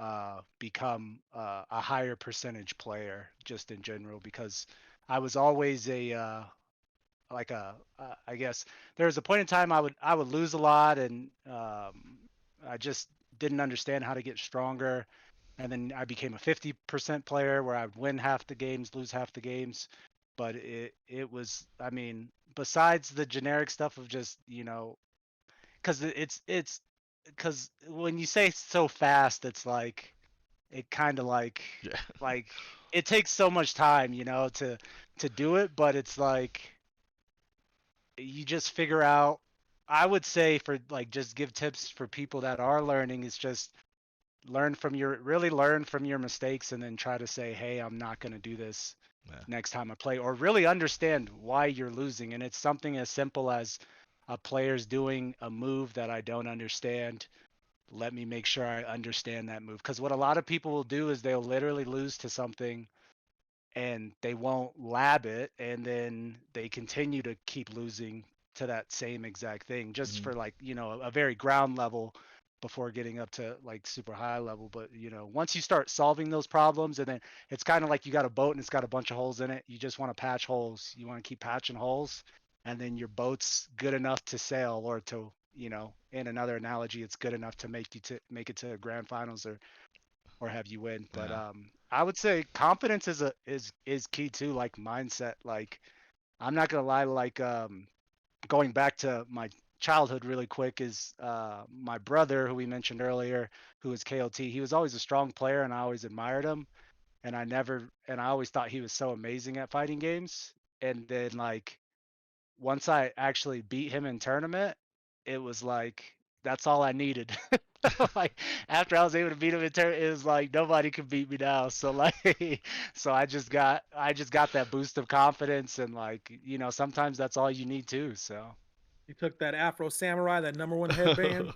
become a higher percentage player, just in general, because I was always I guess there was a point in time I would lose a lot, and I just didn't understand how to get stronger. And then I became a 50% player where I would win half the games, lose half the games. But it was, I mean, besides the generic stuff of just, because it's because when you say so fast, it's like it kind of Yeah. like it takes so much time, to do it. But it's like you just figure out. I would say for like just give tips for people that are learning is just learn from your mistakes, and then try to say, hey, I'm not going to do this Yeah. next time I play, or really understand why you're losing. And it's something as simple as a player's doing a move that I don't understand, let me make sure I understand that move. Because what a lot of people will do is they'll literally lose to something and they won't lab it, and then they continue to keep losing to that same exact thing just Mhm. for like, a very ground level before getting up to like super high level. But once you start solving those problems, and then it's kind of like you got a boat and it's got a bunch of holes in it, you just want to patch holes, you want to keep patching holes, and then your boat's good enough to sail, or to, in another analogy, it's good enough to make it to grand finals, or have you win. But Yeah. I would say confidence is key too, like mindset. Like, I'm not gonna lie, like, going back to my childhood really quick, is my brother, who we mentioned earlier, who was KOT. He was always a strong player and I always admired him, and I always thought he was so amazing at fighting games. And then, like, once I actually beat him in tournament, it was like that's all I needed. Like, after I was able to beat him in tournament, it was like nobody could beat me now. So like, so I just got that boost of confidence, and like, sometimes that's all you need too. So You took that Afro Samurai, that number one headband.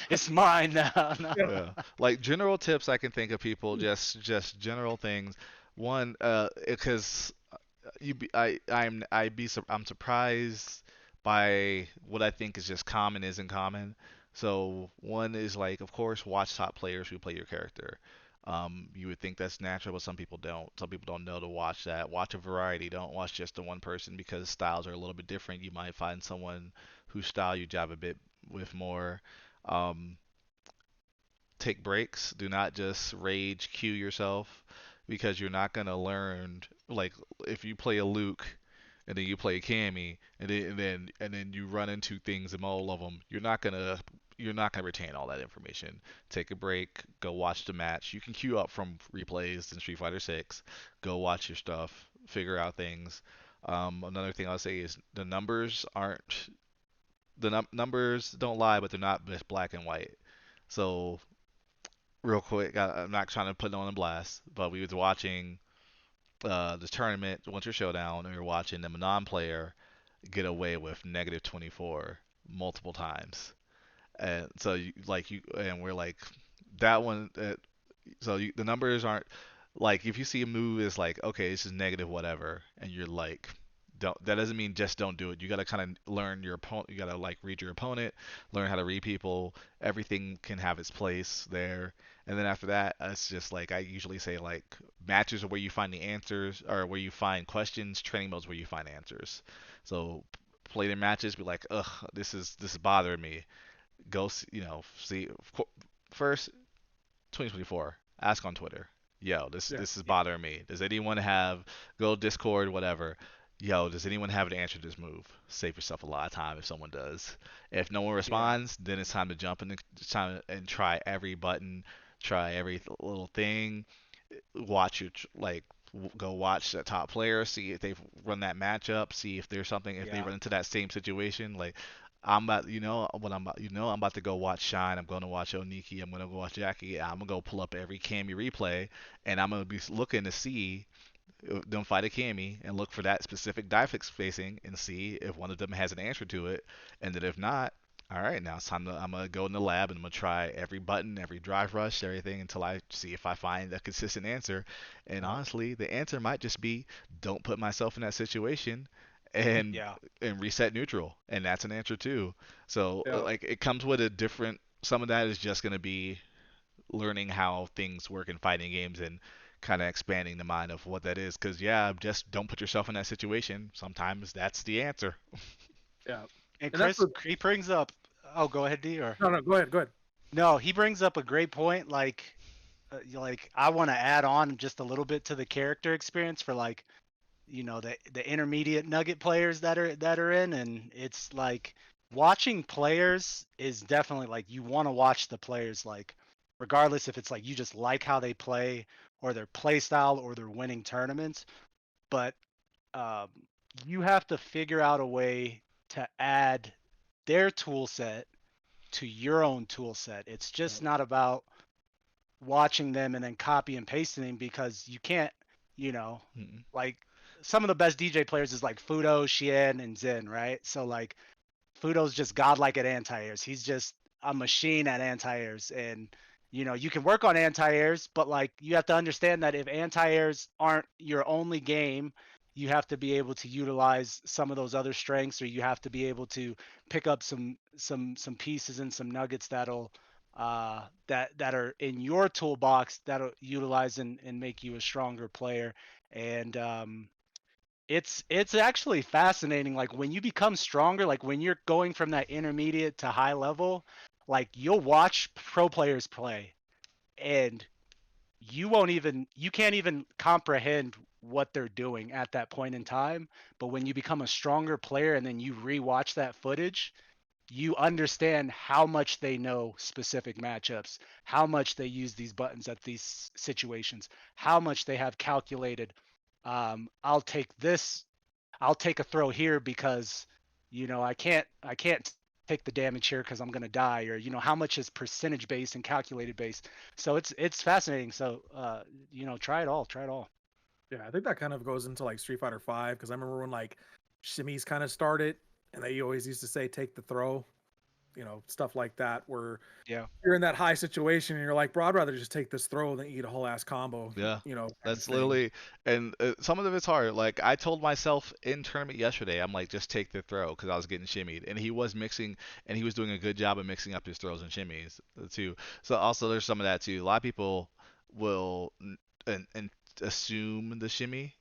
it's mine now. No. Yeah. Yeah. Like general tips I can think of people, just general things. One, because I'm surprised by what I think is just common isn't common. So one is like, of course, watch top players who play your character. You would think that's natural, but some people don't. Some people don't know to watch that. Watch a variety. Don't watch just the one person because styles are a little bit different. You might find someone whose style you jive a bit with more. Um, Take breaks. Do not just rage queue yourself because you're not gonna learn. Like if you play a Luke and then you play a Cammy and then you run into things in all of them, you're not gonna retain all that information. Take a break. Go watch the match. You can queue up from replays in Street Fighter 6. Go watch your stuff. Figure out things. Another thing I'll say is the numbers aren't numbers don't lie, but they're not just black and white. So real quick, I'm not trying to put no one on blast, but we was watching the tournament, Winter Showdown, and we were watching the non-player get away with negative 24 multiple times, and so and we're like that one. The numbers aren't like if you see a move is like okay, this is negative whatever, and you're like. Don't, that doesn't mean just don't do it. You gotta kind of learn your opponent. You gotta like read your opponent, learn how to read people. Everything can have its place there. And then after that, it's just like I usually say like matches are where you find the answers or where you find questions. Training modes where you find answers. So play their matches. Be like, ugh, this is bothering me. Go, see first 2024. Ask on Twitter. Yo, this Yeah. this is Yeah. bothering me. Does anyone have go Discord whatever? Yo, does anyone have an answer to this move? Save yourself a lot of time if someone does. If no one Yeah. responds, then it's time to jump in. It's time and try every button, try every little thing. Watch your go watch that top player, see if they've run that matchup, see if there's something if they Yeah. run into that same situation. Like I'm about, what I'm about, I'm about to go watch Shine. I'm going to watch Oniki. I'm going to go watch Jackie. I'm gonna go pull up every Cammy replay, and I'm gonna be looking to see them fight a Cammy and look for that specific dive spacing and see if one of them has an answer to it. And then if not, all right, now it's time to I'm gonna go in the lab and I'm gonna try every button, every drive rush, everything until I see if I find a consistent answer. And Yeah. honestly, the answer might just be don't put myself in that situation and Yeah. and reset neutral. And that's an answer too. So Yeah. like it comes with a different some of that is just gonna be learning how things work in fighting games and kind of expanding the mind of what that is. Because yeah, just don't put yourself in that situation. Sometimes that's the answer. Yeah. And And that's Chris, what. he brings up. Oh, go ahead, D. Or No, no. Go ahead. Go ahead. no, he brings up a great point. Like I want to add on just a little bit to the character experience for, like, the intermediate nugget players that are in. And it's like watching players is definitely like, you want to watch the players, like, regardless if it's like you just like how they play, or their play style, or they're winning tournaments. But um, you have to figure out a way to add their tool set to your own tool set. It's Yeah. just not about watching them and then copy and pasting them, because you can't, you know, Mm-mm. like, some of the best DJ players is like Fudo, Shien, and Zen, right? So like Fudo's just godlike at anti-airs. He's just a machine at anti-airs. And, you know, you can work on anti-airs, but like you have to understand that if anti-airs aren't your only game, you have to be able to utilize some of those other strengths, or you have to be able to pick up some pieces and some nuggets that'll that are in your toolbox that'll utilize and make you a stronger player. And it's actually fascinating. Like when you become stronger, like when you're going from that intermediate to high level, like you'll watch pro players play and you can't even comprehend what they're doing at that point in time. But when you become a stronger player and then you rewatch that footage, you understand how much they know specific matchups, how much they use these buttons at these situations, how much they have calculated. I'll take this. I'll take a throw here because, you know, I can't take the damage here because I'm gonna die, or you know, how much is percentage based and calculated based. So it's fascinating. So you know, try it all. Try it all. Yeah, I think that kind of goes into like Street Fighter Five because I remember when like shimmies kind of started, and they always used to say take the throw, you know, stuff like that. Where Yeah. you're in that high situation and you're like, bro, I'd rather just take this throw than eat a whole ass combo, Yeah, you know, kind of that's thing. literally, and some of it's hard. Like I told myself in tournament yesterday, I'm like, just take the throw because I was getting shimmied, and he was mixing, and he was doing a good job of mixing up his throws and shimmies too. So also there's some of that too. A lot of people will and assume the shimmy,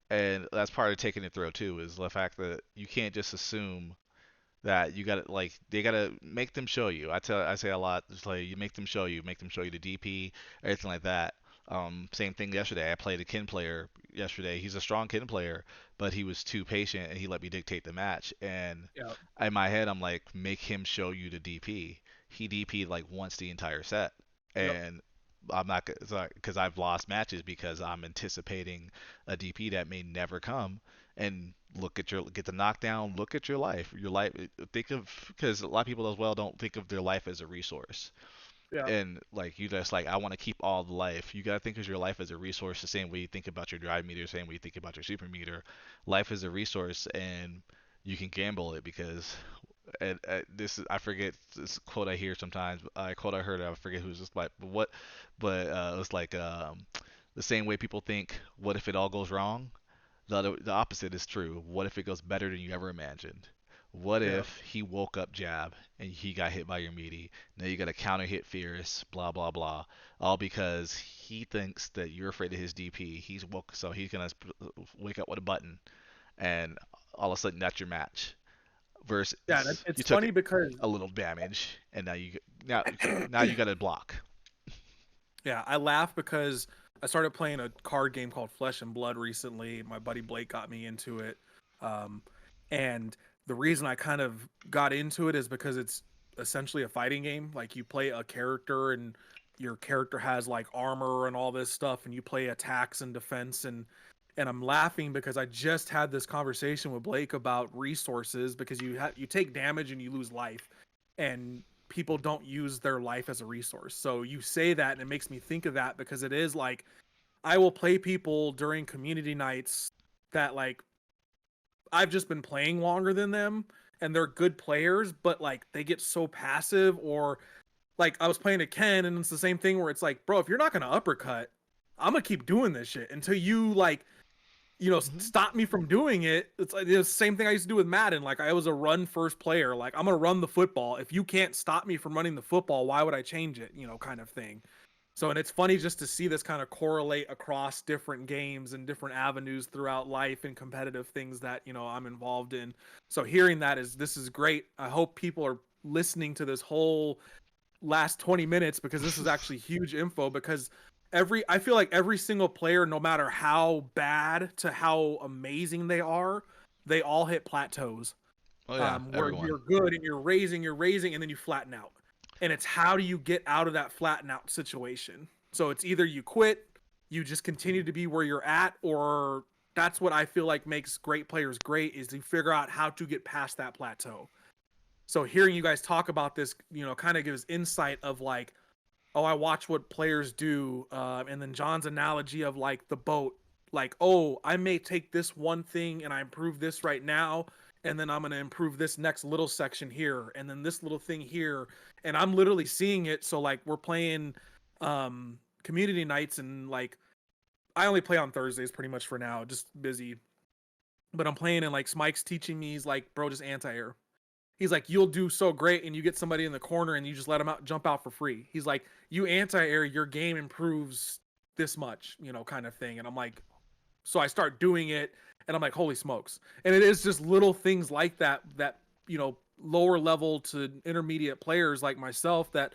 and that's part of taking the throw too, is the fact that you can't just assume that you got to like they got to make them show you. I say a lot. It's like you make them show you the DP, everything like that. Same thing yesterday. I played a Kin player yesterday. He's a strong Kin player, but he was too patient and he let me dictate the match. And Yeah, in my head, I'm like, make him show you the DP. He DP'd like once the entire set, yep, and I'm not because I've lost matches because I'm anticipating a DP that may never come, and get the knockdown, look at your life, think of, because a lot of people as well don't think of their life as a resource. yeah, And like you just like, I want to keep all the life. You got to think of your life as a resource the same way you think about your drive meter, the same way you think about your super meter. Life is a resource, and you can gamble it because this is, I forget this quote I hear sometimes, quote I heard, I forget who's just like, but what, but it was like the same way people think, what if it all goes wrong? The opposite is true. What if it goes better than you ever imagined? What yeah, if he woke up jab and he got hit by your meaty? Now you got to counter hit fierce, blah blah blah, all because he thinks that you're afraid of his DP. He's woke, so he's gonna wake up with a button, and all of a sudden that's your match. yeah. Versus It's you took funny because a little damage, and now you got to block. yeah, I laugh because I started playing a card game called Flesh and Blood recently. My buddy Blake got me into it. Um, and the reason I kind of got into it is because it's essentially a fighting game. Like you play a character and your character has like armor and all this stuff and you play attacks and defense and I'm laughing because I just had this conversation with Blake about resources because you take damage and you lose life and people don't use their life as a resource. So you say that and it makes me think of that because it is like I will play people during community nights that like I've just been playing longer than them and they're good players, but like they get so passive or like I was playing a Ken and it's the same thing where it's like, bro, if you're not gonna uppercut, I'm gonna keep doing this shit until you like Hmm. stop me from doing it. It's like the same thing I used to do with Madden. Like I was a run first player. Like I'm gonna run the football. If you can't stop me from running the football, why would I change it? Kind of thing. So, and it's funny just to see this kind of correlate across different games and different avenues throughout life and competitive things that, I'm involved in. So hearing that this is great. I hope people are listening to this whole last 20 minutes because this is actually huge info because I feel like every single player, no matter how bad to how amazing they are, they all hit plateaus Oh yeah, where everyone. you're good and you're raising, and then you flatten out. And it's how do you get out of that flatten out situation? So it's either you quit, you just continue to be where you're at, or that's what I feel like makes great players great is to figure out how to get past that plateau. So hearing you guys talk about this, kind of gives insight of like, oh, I watch what players do, and then John's analogy of like the boat. like, oh, I may take this one thing and I improve this right now, and then I'm gonna improve this next little section here, and then this little thing here, and I'm literally seeing it. So like we're playing community nights, and like I only play on Thursdays pretty much for now, just busy. But I'm playing and like Smike's teaching me, he's like, bro, just anti-air. He's like, you'll do so great, and you get somebody in the corner and you just let him out, jump out for free. He's like, you anti-air, your game improves this much, kind of thing. And I'm like, so I start doing it, and I'm like, holy smokes! And it is just little things like that lower level to intermediate players like myself that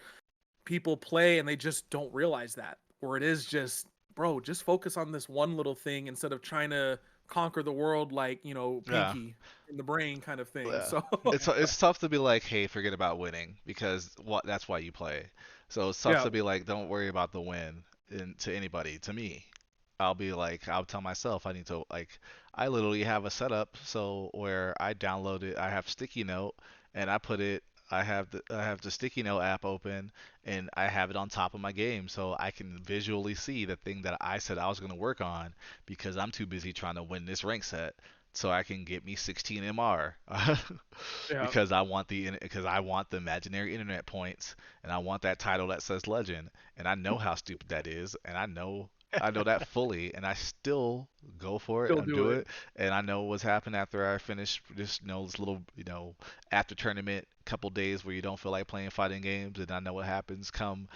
people play and they just don't realize that, or it is just, bro, just focus on this one little thing instead of trying to conquer the world like Yeah. Pinky in the brain kind of thing. Yeah. So It's tough to be like, hey, forget about winning because that's why you play. So it's tough yeah, to be like, don't worry about the win to anybody. To me, I'll be like, I'll tell myself I need to like, I literally have a setup so where I download it. I have Sticky Note and I put it. I have the Sticky Note app open and I have it on top of my game so I can visually see the thing that I said I was going to work on because I'm too busy trying to win this rank set so I can get me 16 MR yeah, because I want the imaginary internet points and I want that title that says legend and I know how stupid that is and I know that fully and I still go for it still and do do it. it and I know what's happened after I finish this this little after tournament couple days where you don't feel like playing fighting games and I know what happens come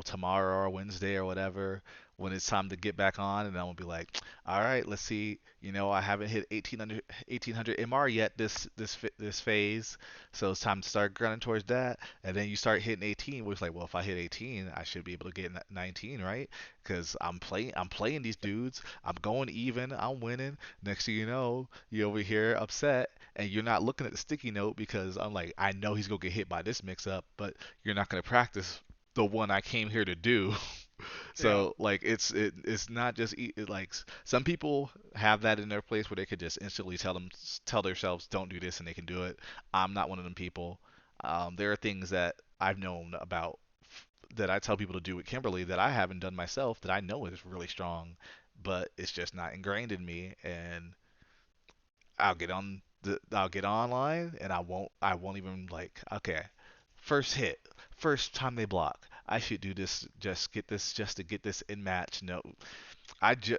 tomorrow or Wednesday or whatever when it's time to get back on and I'm gonna be like, all right, let's see. I haven't hit 1800 MR yet this phase, so it's time to start grinding towards that. And then you start hitting 18, which is like, well, if I hit 18, I should be able to get 19, right? Because I'm playing these dudes. I'm going even. I'm winning. Next thing you know, you over here upset, and you're not looking at the sticky note because I'm like, I know he's gonna get hit by this mix up, but you're not gonna practice the one I came here to do. Yeah, So like it's not just like some people have that in their place where they could just instantly tell themselves don't do this and they can do it. I'm not one of them people. There are things that I've known about that I tell people to do with Kimberly that I haven't done myself that I know is really strong, but it's just not ingrained in me and I'll get online and I won't even like okay, first hit, first time they block. I should do this just to get this in match. No,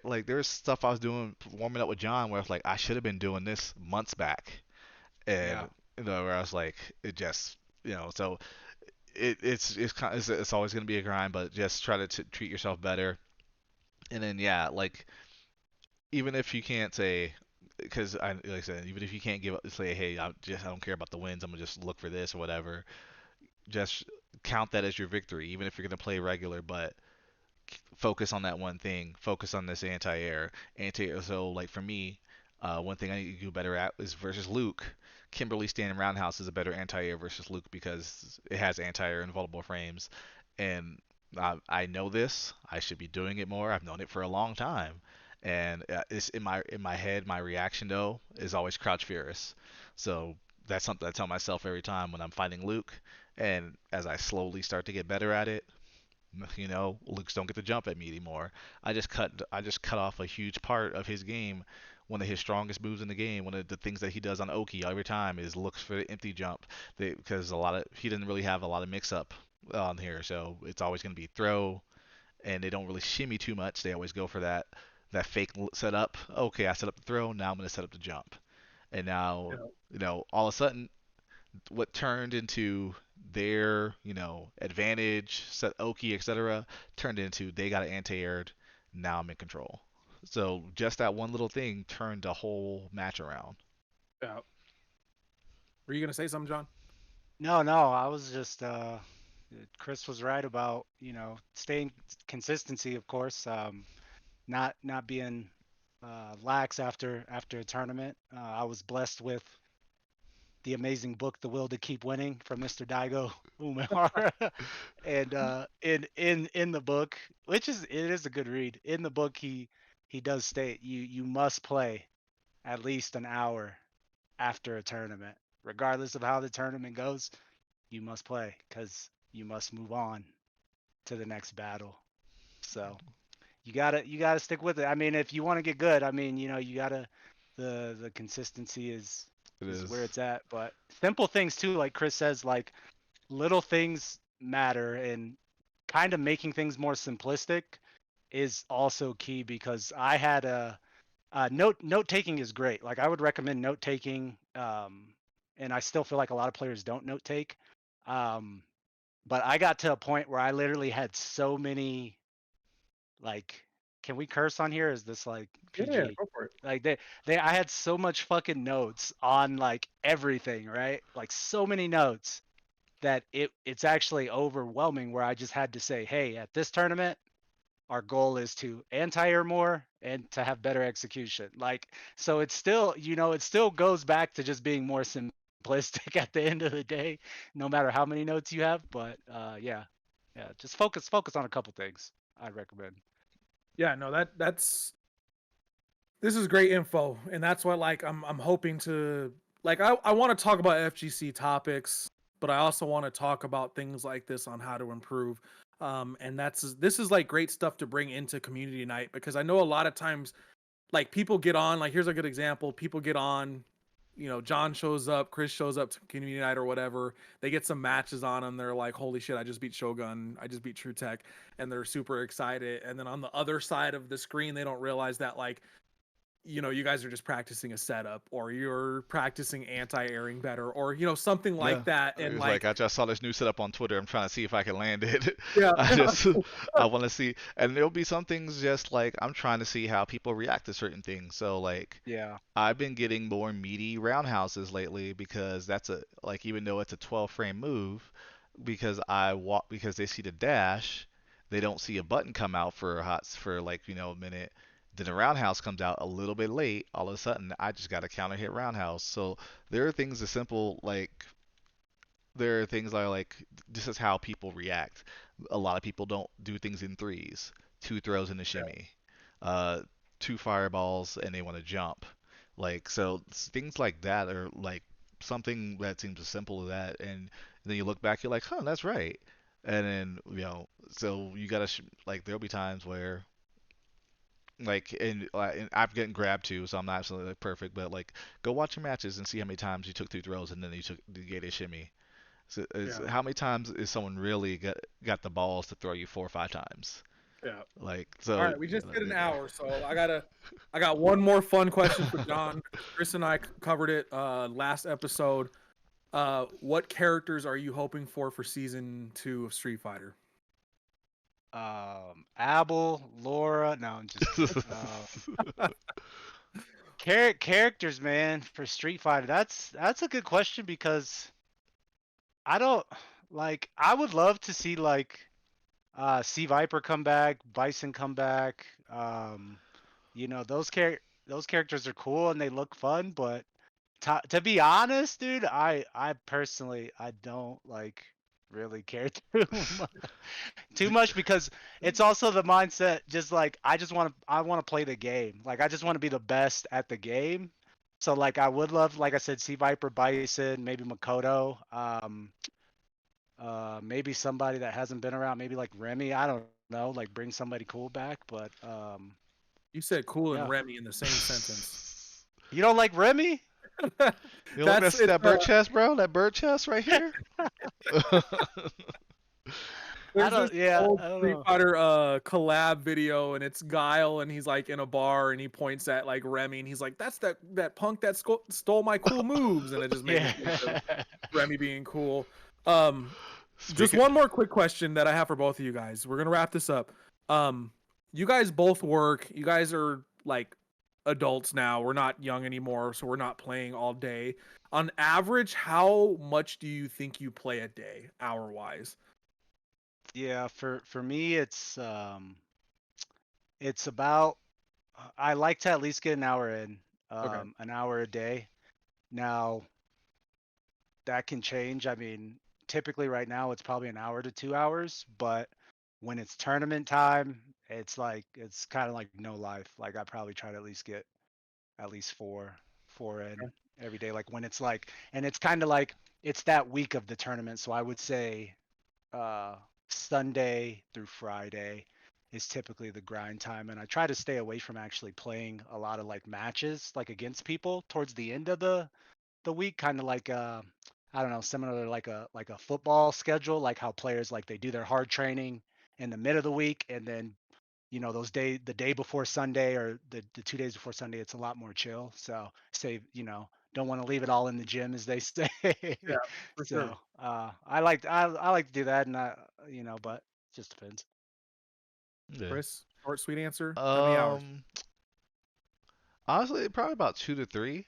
like there's stuff I was doing warming up with John where I was like I should have been doing this months back, Yeah. and where I was like it just so it's always gonna be a grind, but just try to treat yourself better, and then yeah, like even if you can't say because like I said, even if you can't give up, say, hey, I don't care about the wins. I'm gonna just look for this or whatever. Just count that as your victory, even if you're gonna play regular. But focus on that one thing. Focus on this anti-air. Anti-air. So like for me, one thing I need to do better at is versus Luke. Kimberly standing roundhouse is a better anti-air versus Luke because it has anti-air and vulnerable frames, and I know this. I should be doing it more. I've known it for a long time, and it's in my head. My reaction though is always crouch fierce. So that's something I tell myself every time when I'm fighting Luke, and as I slowly start to get better at it, Luke's don't get to jump at me anymore. I just cut off a huge part of his game. One of his strongest moves in the game, one of the things that he does on Oki every time is looks for the empty jump. Because he doesn't really have a lot of mix up on here, so it's always going to be throw, and they don't really shimmy too much. They always go for that fake setup. Okay, I set up the throw. Now I'm going to set up the jump, and now yeah, all of a sudden what turned into their, advantage, set Oki, etc., turned into they got it anti-aired. Now I'm in control. So just that one little thing turned the whole match around. yeah. Were you gonna say something, John? No, no, I was just Chris was right about, staying consistency, of course. Not being lax after a tournament. I was blessed with the amazing book, The Will to Keep Winning, from Mr. Daigo Umehara. And in the book, it is a good read. In the book, he does state you must play at least an hour after a tournament, regardless of how the tournament goes. You must play because you must move on to the next battle. So you gotta stick with it. I mean, if you want to get good, I mean, you gotta the consistency It is where is. it's at. But simple things too, like Chris says, like little things matter, and kind of making things more simplistic is also key because I had a note taking is great. Like I would recommend note taking, and I still feel like a lot of players don't note take. Um, but I got to a point where I literally had so many like, can we curse on here? Is this like Yeah, PG? go for it. Like I had so much fucking notes on like everything, right? Like so many notes that it's actually overwhelming where I just had to say, hey, at this tournament, our goal is to anti-air more and to have better execution. Like, so it's still, it still goes back to just being more simplistic at the end of the day, no matter how many notes you have. But yeah, just focus on a couple things. I'd recommend. Yeah, no, this is great info, and that's what like I'm hoping to like I want to talk about FGC topics, but I also want to talk about things like this on how to improve. And this is like great stuff to bring into community night because I know a lot of times like people get on, like here's a good example, people get on, John shows up, Chris shows up to community night or whatever, they get some matches on and they're like, holy shit, I just beat Shogun, I just beat True Tech, and they're super excited, and then on the other side of the screen they don't realize that like you guys are just practicing a setup or you're practicing anti-airing better or something Yeah. like that. It And was like like I just saw this new setup on Twitter. I'm trying to see if I can land it. yeah. I just I want to see, and there'll be some things just like I'm trying to see how people react to certain things. So like Yeah. I've been getting more meaty roundhouses lately because that's a like even though it's a 12 frame move, because I walk because they see the dash, they don't see a button come out for for like a minute. Then a roundhouse comes out a little bit late. All of a sudden, I just got a counter hit roundhouse. So there are things as simple like there are things like this is how people react. A lot of people don't do things in threes, two throws and a shimmy, uh, two fireballs and they want to jump. Like so, things like that are like something that seems as simple as that, and then you look back, you're like, huh, that's right. And then so you gotta like there'll be times where like and I'm getting grabbed too, so I'm not absolutely like, perfect, but like go watch your matches and see how many times you took two throws and then you gave a shimmy. So Yeah. how many times is someone really got the balls to throw you 4 or 5 times? Yeah. Like All so, right, we just gotta hit an be there. hour, so I got one more fun question for John. Chris and I covered it last episode. What characters are you hoping for season 2 of Street Fighter? Abel, Laura. No, I'm just kidding. Characters, man, for Street Fighter. That's a good question because I don't like. I would love to see like C Viper come back, Bison come back. Those characters are cool and they look fun, but to be honest, dude, I personally I don't like really care too much because it's also the mindset just like I want to play the game. Like I just want to be the best at the game. So like I would love, like I said, C Viper, Bison, maybe Makoto, maybe somebody that hasn't been around, maybe like Remy. I don't know, like bring somebody cool back. But You said cool and yeah, Remy in the same sentence. you don't like Remy? You look That's that it's that bird chest, bro. That bird chest right here. I there's this don't. Yeah, old I don't Street know. Fighter collab video and it's Guile and he's like in a bar and he points at like Remy and he's like, that's that punk that stole my cool moves, and it just made me Yeah. think of Remy being cool. Um, just Speaking, one more quick question that I have for both of you guys. We're gonna wrap this up. You guys both work. You guys are like adults now. We're not young anymore, so we're not playing all day. On average, how much do you think you play a day, hour wise? Yeah, for me it's about I like to at least get an hour in, Okay. an hour a day. Now, that can change. I mean, typically right now it's probably an hour to 2 hours, but when it's tournament time, it's like it's kind of like no life. Like I probably try to at least get at least four in every day. Like when it's like, and it's kind of like it's that week of the tournament. So I would say uh Sunday through Friday is typically the grind time, and I try to stay away from actually playing a lot of like matches like against people towards the end of the week, kind of like I don't know, similar to like a football schedule, like how players like they do their hard training in the mid of the week, and then those the day before Sunday or the 2 days before Sunday, it's a lot more chill. So say, don't want to leave it all in the gym, as they say. Yeah, for sure. So I like to do that, and but it just depends. Yeah. Chris, short, sweet answer. How many hours? Um, Honestly, probably about 2 to 3.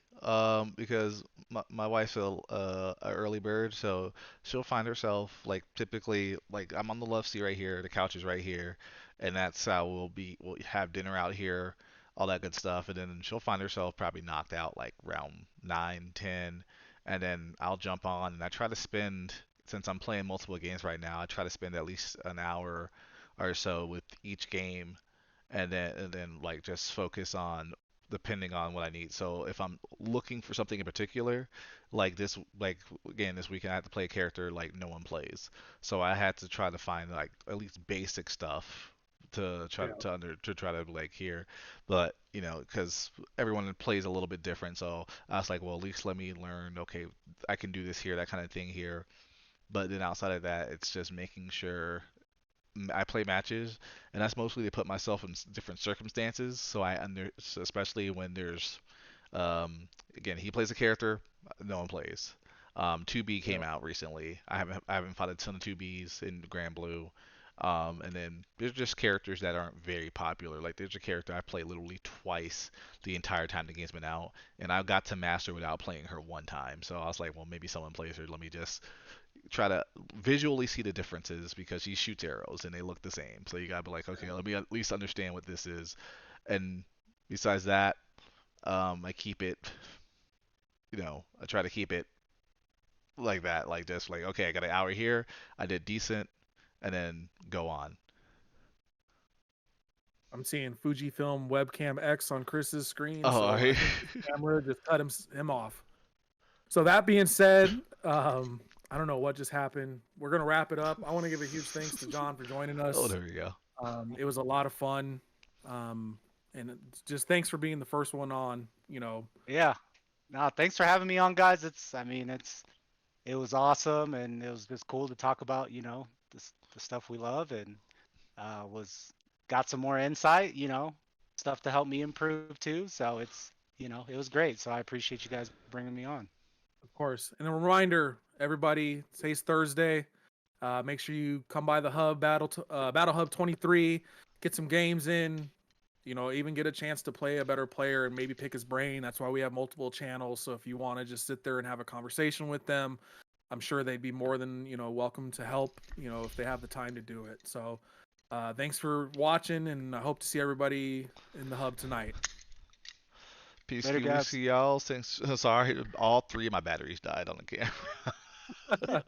Because my wife's a early bird, so she'll find herself like typically like I'm on the love seat right here, the couch is right here, and that's how we'll have dinner out here, all that good stuff, and then she'll find herself probably knocked out like around 9, 10, and then I'll jump on and I try to spend since I'm playing multiple games right now, I try to spend at least an hour or so with each game and then like just focus on depending on what I need. So if I'm looking for something in particular, like again this weekend I had to play a character like no one plays, so I had to try to find like at least basic stuff to try Yeah, to try to like hear, but because everyone plays a little bit different, so I was like, well, at least let me learn. Okay, I can do this here, that kind of thing here. But then outside of that, it's just making sure I play matches, and that's mostly to put myself in different circumstances. So especially when there's, again, he plays a character, no one plays. 2B yeah, came out recently. I haven't fought a ton of 2Bs in Grand Blue. And then there's just characters that aren't very popular. Like there's a character I played literally twice the entire time the game's been out, and I got to master without playing her one time. So I was like, well, maybe someone plays her. Let me just try to visually see the differences because he shoots arrows and they look the same. So you gotta be like, okay, let me at least understand what this is. And besides that, I keep it, I try to keep it like that, like just like, okay, I got an hour here, I did decent, and then go on. I'm seeing Fujifilm webcam X on Chris's screen, Oh, so I think his camera just cut him off. So that being said, I don't know what just happened. We're gonna wrap it up. I want to give a huge thanks to John for joining oh, us. there we go. It was a lot of fun, and just thanks for being the first one on. Yeah. No, thanks for having me on, guys. I mean, it was awesome, and it was just cool to talk about, the stuff we love, and was got some more insight, stuff to help me improve too. So it was great. So I appreciate you guys bringing me on. Of course. And a reminder, everybody, today's Thursday. Make sure you come by the hub Battle Hub 23, get some games in. Even get a chance to play a better player and maybe pick his brain. That's why we have multiple channels. So if you want to just sit there and have a conversation with them, I'm sure they'd be more than welcome to help. If they have the time to do it. So thanks for watching, and I hope to see everybody in the hub tonight. Peace, Later, guys. see y'all. Thanks. Sorry, all 3 of my batteries died on the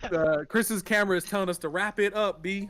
camera. Chris's camera is telling us to wrap it up, B.